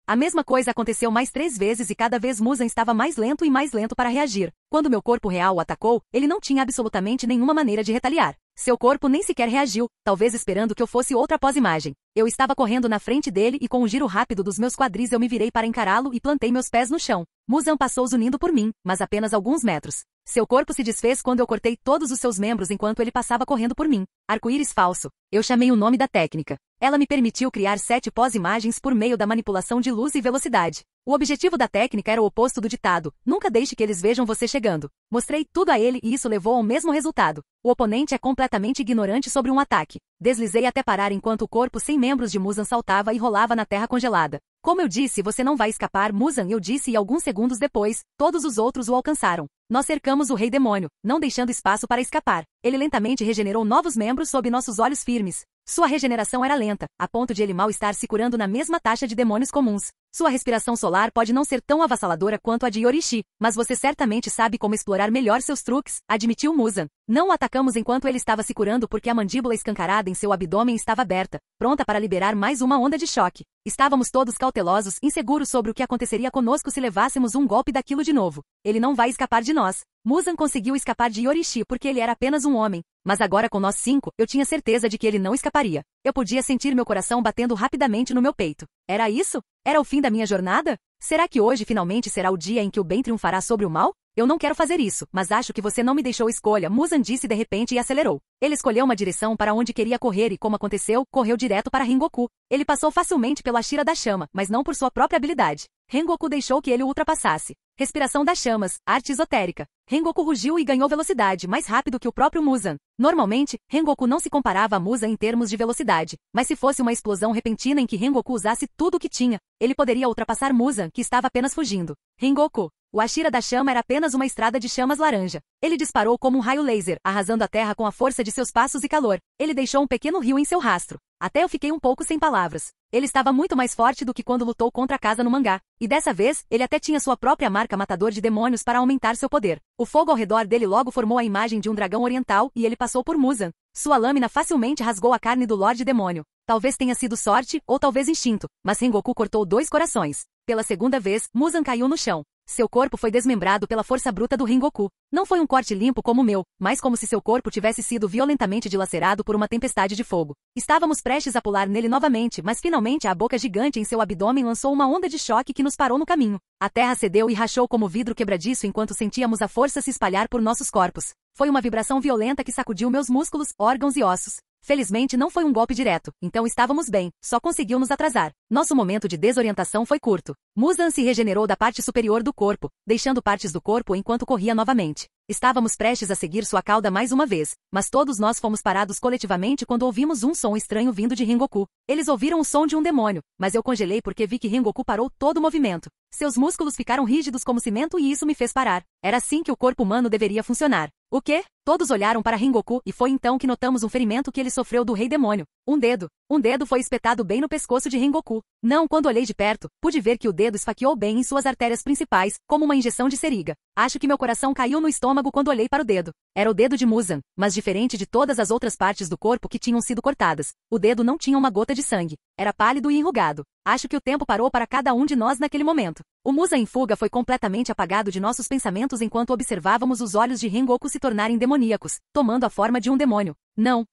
A mesma coisa aconteceu mais 3 vezes e cada vez Muzan estava mais lento e mais lento para reagir. Quando meu corpo real o atacou, ele não tinha absolutamente nenhuma maneira de retaliar. Seu corpo nem sequer reagiu, talvez esperando que eu fosse outra pós-imagem. Eu estava correndo na frente dele e com um giro rápido dos meus quadris eu me virei para encará-lo e plantei meus pés no chão. Muzan passou zunindo por mim, mas apenas alguns metros. Seu corpo se desfez quando eu cortei todos os seus membros enquanto ele passava correndo por mim. Arco-íris falso. Eu chamei o nome da técnica. Ela me permitiu criar 7 pós-imagens por meio da manipulação de luz e velocidade. O objetivo da técnica era o oposto do ditado, nunca deixe que eles vejam você chegando. Mostrei tudo a ele e isso levou ao mesmo resultado. O oponente é completamente ignorante sobre um ataque. Deslizei até parar enquanto o corpo sem membros de Muzan saltava e rolava na terra congelada. Como eu disse, você não vai escapar, Muzan, eu disse, e alguns segundos depois, todos os outros o alcançaram. Nós cercamos o rei demônio, não deixando espaço para escapar. Ele lentamente regenerou novos membros sob nossos olhos firmes. Sua regeneração era lenta, a ponto de ele mal estar se curando na mesma taxa de demônios comuns. Sua respiração solar pode não ser tão avassaladora quanto a de Yorishi, mas você certamente sabe como explorar melhor seus truques, admitiu Muzan. Não o atacamos enquanto ele estava se curando porque a mandíbula escancarada em seu abdômen estava aberta, pronta para liberar mais uma onda de choque. Estávamos todos cautelosos, inseguros sobre o que aconteceria conosco se levássemos um golpe daquilo de novo. Ele não vai escapar de nós. Muzan conseguiu escapar de Yorishi porque ele era apenas um homem, mas agora com nós 5, eu tinha certeza de que ele não escaparia. Eu podia sentir meu coração batendo rapidamente no meu peito. Era isso? Era o fim da minha jornada? Será que hoje finalmente será o dia em que o bem triunfará sobre o mal? Eu não quero fazer isso, mas acho que você não me deixou escolha, Muzan disse de repente e acelerou. Ele escolheu uma direção para onde queria correr e, como aconteceu, correu direto para Rengoku. Ele passou facilmente pela Ashira da Chama, mas não por sua própria habilidade. Rengoku deixou que ele o ultrapassasse. Respiração das chamas, arte esotérica. Rengoku rugiu e ganhou velocidade, mais rápido que o próprio Muzan. Normalmente, Rengoku não se comparava a Muzan em termos de velocidade, mas se fosse uma explosão repentina em que Rengoku usasse tudo o que tinha, ele poderia ultrapassar Muzan, que estava apenas fugindo. Rengoku. O Ashira da Chama era apenas uma estrada de chamas laranja. Ele disparou como um raio laser, arrasando a terra com a força de seus passos e calor. Ele deixou um pequeno rio em seu rastro. Até eu fiquei um pouco sem palavras. Ele estava muito mais forte do que quando lutou contra a casa no mangá. E dessa vez, ele até tinha sua própria marca matador de demônios para aumentar seu poder. O fogo ao redor dele logo formou a imagem de um dragão oriental e ele passou por Muzan. Sua lâmina facilmente rasgou a carne do Lorde Demônio. Talvez tenha sido sorte, ou talvez instinto, mas Rengoku cortou 2 corações. Pela segunda vez, Muzan caiu no chão. Seu corpo foi desmembrado pela força bruta do Rengoku. Não foi um corte limpo como o meu, mas como se seu corpo tivesse sido violentamente dilacerado por uma tempestade de fogo. Estávamos prestes a pular nele novamente, mas finalmente a boca gigante em seu abdômen lançou uma onda de choque que nos parou no caminho. A terra cedeu e rachou como vidro quebradiço enquanto sentíamos a força se espalhar por nossos corpos. Foi uma vibração violenta que sacudiu meus músculos, órgãos e ossos. Felizmente não foi um golpe direto, então estávamos bem, só conseguiu nos atrasar. Nosso momento de desorientação foi curto. Muzan se regenerou da parte superior do corpo, deixando partes do corpo enquanto corria novamente. Estávamos prestes a seguir sua cauda mais uma vez, mas todos nós fomos parados coletivamente quando ouvimos um som estranho vindo de Rengoku. Eles ouviram o som de um demônio, mas eu congelei porque vi que Rengoku parou todo o movimento. Seus músculos ficaram rígidos como cimento e isso me fez parar. Era assim que o corpo humano deveria funcionar. O quê? Todos olharam para Rengoku e foi então que notamos um ferimento que ele sofreu do Rei Demônio. Um dedo foi espetado bem no pescoço de Rengoku. Não, quando olhei de perto, pude ver que o dedo esfaqueou bem em suas artérias principais, como uma injeção de seringa. Acho que meu coração caiu no estômago quando olhei para o dedo. Era o dedo de Muzan, mas diferente de todas as outras partes do corpo que tinham sido cortadas. O dedo não tinha uma gota de sangue. Era pálido e enrugado. Acho que o tempo parou para cada um de nós naquele momento. O Muzan em fuga foi completamente apagado de nossos pensamentos enquanto observávamos os olhos de Rengoku se tornarem demoníacos, tomando a forma de um demônio. Não.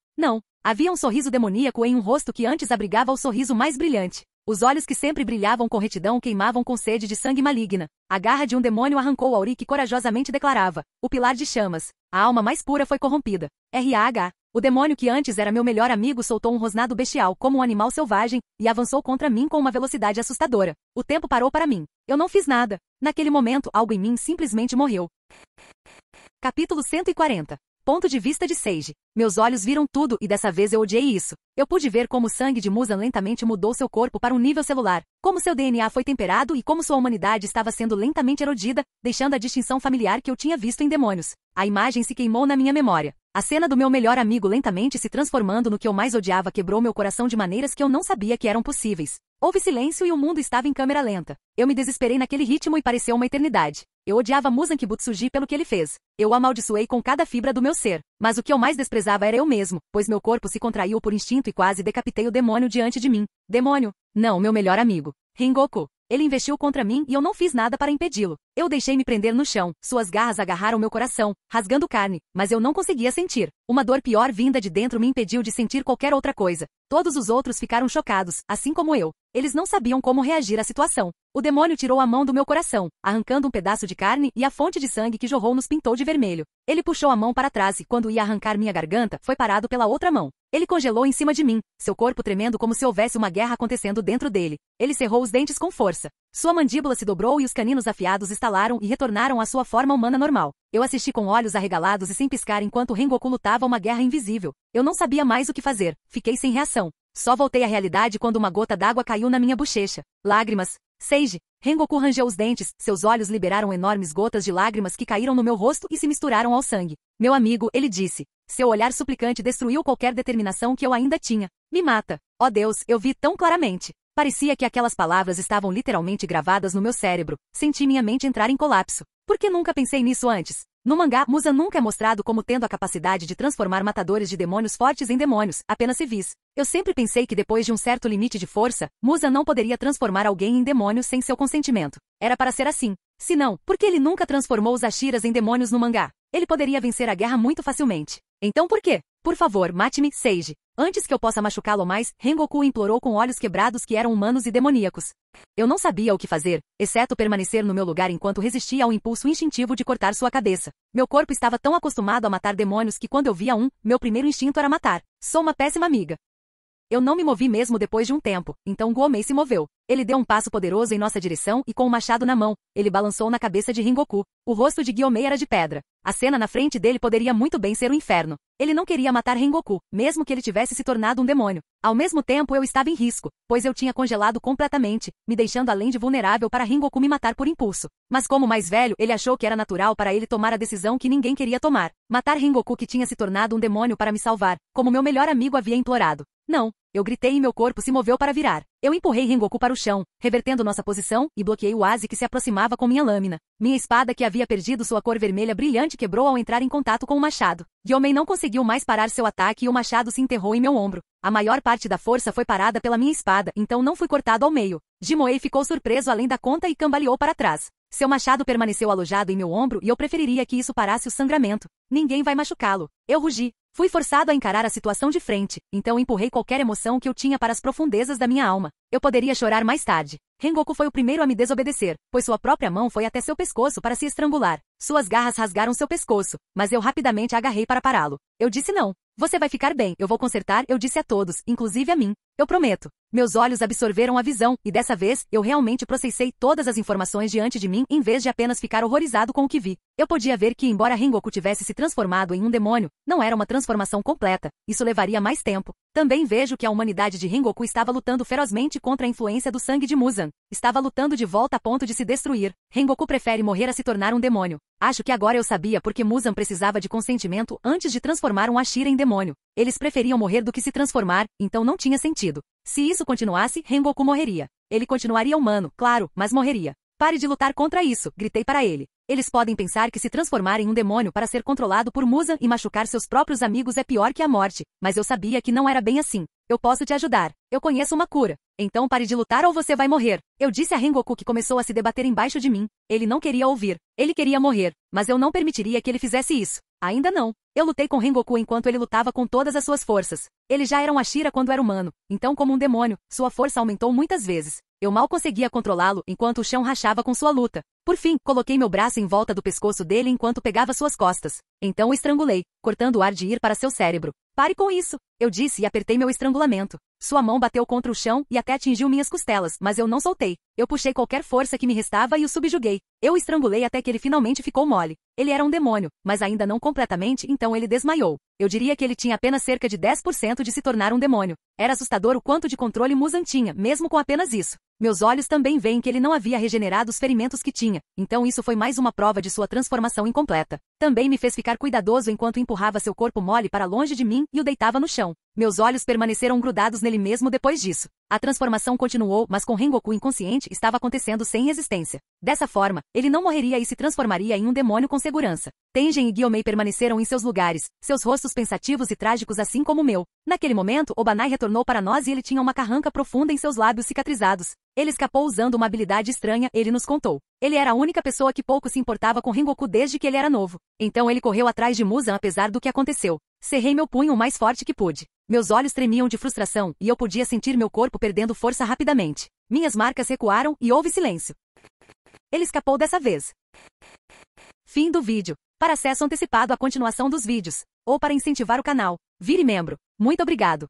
Havia um sorriso demoníaco em um rosto que antes abrigava o sorriso mais brilhante. Os olhos que sempre brilhavam com retidão queimavam com sede de sangue maligna. A garra de um demônio arrancou o auri que corajosamente declarava: o pilar de chamas. A alma mais pura foi corrompida. R.A.H. O demônio que antes era meu melhor amigo soltou um rosnado bestial como um animal selvagem e avançou contra mim com uma velocidade assustadora. O tempo parou para mim. Eu não fiz nada. Naquele momento, algo em mim simplesmente morreu. Capítulo 140. Ponto de vista de Seiji. Meus olhos viram tudo e dessa vez eu odiei isso. Eu pude ver como o sangue de Muzan lentamente mudou seu corpo para um nível celular, como seu DNA foi temperado e como sua humanidade estava sendo lentamente erodida, deixando a distinção familiar que eu tinha visto em demônios. A imagem se queimou na minha memória. A cena do meu melhor amigo lentamente se transformando no que eu mais odiava quebrou meu coração de maneiras que eu não sabia que eram possíveis. Houve silêncio e o mundo estava em câmera lenta. Eu me desesperei naquele ritmo e pareceu uma eternidade. Eu odiava Muzan Kibutsuji pelo que ele fez. Eu o amaldiçoei com cada fibra do meu ser. Mas o que eu mais desprezava era eu mesmo, pois meu corpo se contraiu por instinto e quase decapitei o demônio diante de mim. Demônio? Não, meu melhor amigo. Rengoku. Ele investiu contra mim e eu não fiz nada para impedi-lo. Eu deixei me prender no chão. Suas garras agarraram meu coração, rasgando carne, mas eu não conseguia sentir. Uma dor pior vinda de dentro me impediu de sentir qualquer outra coisa. Todos os outros ficaram chocados, assim como eu. Eles não sabiam como reagir à situação. O demônio tirou a mão do meu coração, arrancando um pedaço de carne e a fonte de sangue que jorrou nos pintou de vermelho. Ele puxou a mão para trás e, quando ia arrancar minha garganta, foi parado pela outra mão. Ele congelou em cima de mim, seu corpo tremendo como se houvesse uma guerra acontecendo dentro dele. Ele cerrou os dentes com força. Sua mandíbula se dobrou e os caninos afiados estalaram e retornaram à sua forma humana normal. Eu assisti com olhos arregalados e sem piscar enquanto Rengoku lutava uma guerra invisível. Eu não sabia mais o que fazer. Fiquei sem reação. Só voltei à realidade quando uma gota d'água caiu na minha bochecha. Lágrimas. Seiji. Rengoku rangeu os dentes, seus olhos liberaram enormes gotas de lágrimas que caíram no meu rosto e se misturaram ao sangue. Meu amigo, ele disse. Seu olhar suplicante destruiu qualquer determinação que eu ainda tinha. Me mata. Ó Deus, eu vi tão claramente. Parecia que aquelas palavras estavam literalmente gravadas no meu cérebro. Senti minha mente entrar em colapso. Por que nunca pensei nisso antes? No mangá, Muzan nunca é mostrado como tendo a capacidade de transformar matadores de demônios fortes em demônios, apenas civis. Eu sempre pensei que depois de um certo limite de força, Muzan não poderia transformar alguém em demônio sem seu consentimento. Era para ser assim. Se não, por que ele nunca transformou os Ashiras em demônios no mangá? Ele poderia vencer a guerra muito facilmente. Então por quê? Por favor, mate-me, Seiji. Antes que eu possa machucá-lo mais, Rengoku implorou com olhos quebrados que eram humanos e demoníacos. Eu não sabia o que fazer, exceto permanecer no meu lugar enquanto resistia ao impulso instintivo de cortar sua cabeça. Meu corpo estava tão acostumado a matar demônios que quando eu via um, meu primeiro instinto era matar. Sou uma péssima amiga. Eu não me movi mesmo depois de um tempo, então Guomei se moveu. Ele deu um passo poderoso em nossa direção e com o machado na mão, ele balançou na cabeça de Rengoku. O rosto de Guomei era de pedra. A cena na frente dele poderia muito bem ser um inferno. Ele não queria matar Rengoku, mesmo que ele tivesse se tornado um demônio. Ao mesmo tempo eu estava em risco, pois eu tinha congelado completamente, me deixando além de vulnerável para Rengoku me matar por impulso. Mas como mais velho, ele achou que era natural para ele tomar a decisão que ninguém queria tomar. Matar Rengoku que tinha se tornado um demônio para me salvar, como meu melhor amigo havia implorado. Não. Eu gritei e meu corpo se moveu para virar. Eu empurrei Rengoku para o chão, revertendo nossa posição, e bloqueei o Aze que se aproximava com minha lâmina. Minha espada que havia perdido sua cor vermelha brilhante quebrou ao entrar em contato com o machado. Gyomei não conseguiu mais parar seu ataque e o machado se enterrou em meu ombro. A maior parte da força foi parada pela minha espada, então não fui cortado ao meio. Jimoei ficou surpreso além da conta e cambaleou para trás. Seu machado permaneceu alojado em meu ombro e eu preferiria que isso parasse o sangramento. Ninguém vai machucá-lo. Eu rugi. Fui forçado a encarar a situação de frente, então empurrei qualquer emoção que eu tinha para as profundezas da minha alma. Eu poderia chorar mais tarde. Rengoku foi o primeiro a me desobedecer, pois sua própria mão foi até seu pescoço para se estrangular. Suas garras rasgaram seu pescoço, mas eu rapidamente agarrei para pará-lo. Eu disse não. Você vai ficar bem, eu vou consertar, eu disse a todos, inclusive a mim. Eu prometo. Meus olhos absorveram a visão, e dessa vez, eu realmente processei todas as informações diante de mim em vez de apenas ficar horrorizado com o que vi. Eu podia ver que, embora Rengoku tivesse se transformado em um demônio, não era uma transformação completa. Isso levaria mais tempo. Também vejo que a humanidade de Rengoku estava lutando ferozmente contra a influência do sangue de Muzan. Estava lutando de volta a ponto de se destruir. Rengoku prefere morrer a se tornar um demônio. Acho que agora eu sabia porque Muzan precisava de consentimento antes de transformar um Ashira em demônio. Eles preferiam morrer do que se transformar, então não tinha sentido. Se isso continuasse, Rengoku morreria. Ele continuaria humano, claro, mas morreria. Pare de lutar contra isso, gritei para ele. Eles podem pensar que se transformar em um demônio para ser controlado por Muzan e machucar seus próprios amigos é pior que a morte, mas eu sabia que não era bem assim. Eu posso te ajudar. Eu conheço uma cura. Então pare de lutar ou você vai morrer. Eu disse a Rengoku que começou a se debater embaixo de mim. Ele não queria ouvir. Ele queria morrer, mas eu não permitiria que ele fizesse isso. Ainda não. Eu lutei com Rengoku enquanto ele lutava com todas as suas forças. Ele já era um Ashira quando era humano, então como um demônio, sua força aumentou muitas vezes. Eu mal conseguia controlá-lo enquanto o chão rachava com sua luta. Por fim, coloquei meu braço em volta do pescoço dele enquanto pegava suas costas. Então o estrangulei, cortando o ar de ir para seu cérebro. Pare com isso, eu disse e apertei meu estrangulamento. Sua mão bateu contra o chão e até atingiu minhas costelas, mas eu não soltei. Eu puxei qualquer força que me restava e o subjuguei. Eu o estrangulei até que ele finalmente ficou mole. Ele era um demônio, mas ainda não completamente, então ele desmaiou. Eu diria que ele tinha apenas cerca de 10% de se tornar um demônio. Era assustador o quanto de controle Muzan tinha, mesmo com apenas isso. Meus olhos também veem que ele não havia regenerado os ferimentos que tinha, então isso foi mais uma prova de sua transformação incompleta. Também me fez ficar cuidadoso enquanto empurrava seu corpo mole para longe de mim e o deitava no chão. Meus olhos permaneceram grudados nele mesmo depois disso. A transformação continuou, mas com Rengoku inconsciente estava acontecendo sem resistência. Dessa forma, ele não morreria e se transformaria em um demônio com segurança. Tengen e Gyomei permaneceram em seus lugares, seus rostos pensativos e trágicos assim como o meu. Naquele momento, Obanai retornou para nós e ele tinha uma carranca profunda em seus lábios cicatrizados. Ele escapou usando uma habilidade estranha, ele nos contou. Ele era a única pessoa que pouco se importava com Rengoku desde que ele era novo. Então ele correu atrás de Muzan apesar do que aconteceu. Cerrei meu punho o mais forte que pude. Meus olhos tremiam de frustração e eu podia sentir meu corpo perdendo força rapidamente. Minhas marcas recuaram e houve silêncio. Ele escapou dessa vez. Fim do vídeo. Para acesso antecipado à continuação dos vídeos, ou para incentivar o canal, vire membro. Muito obrigado.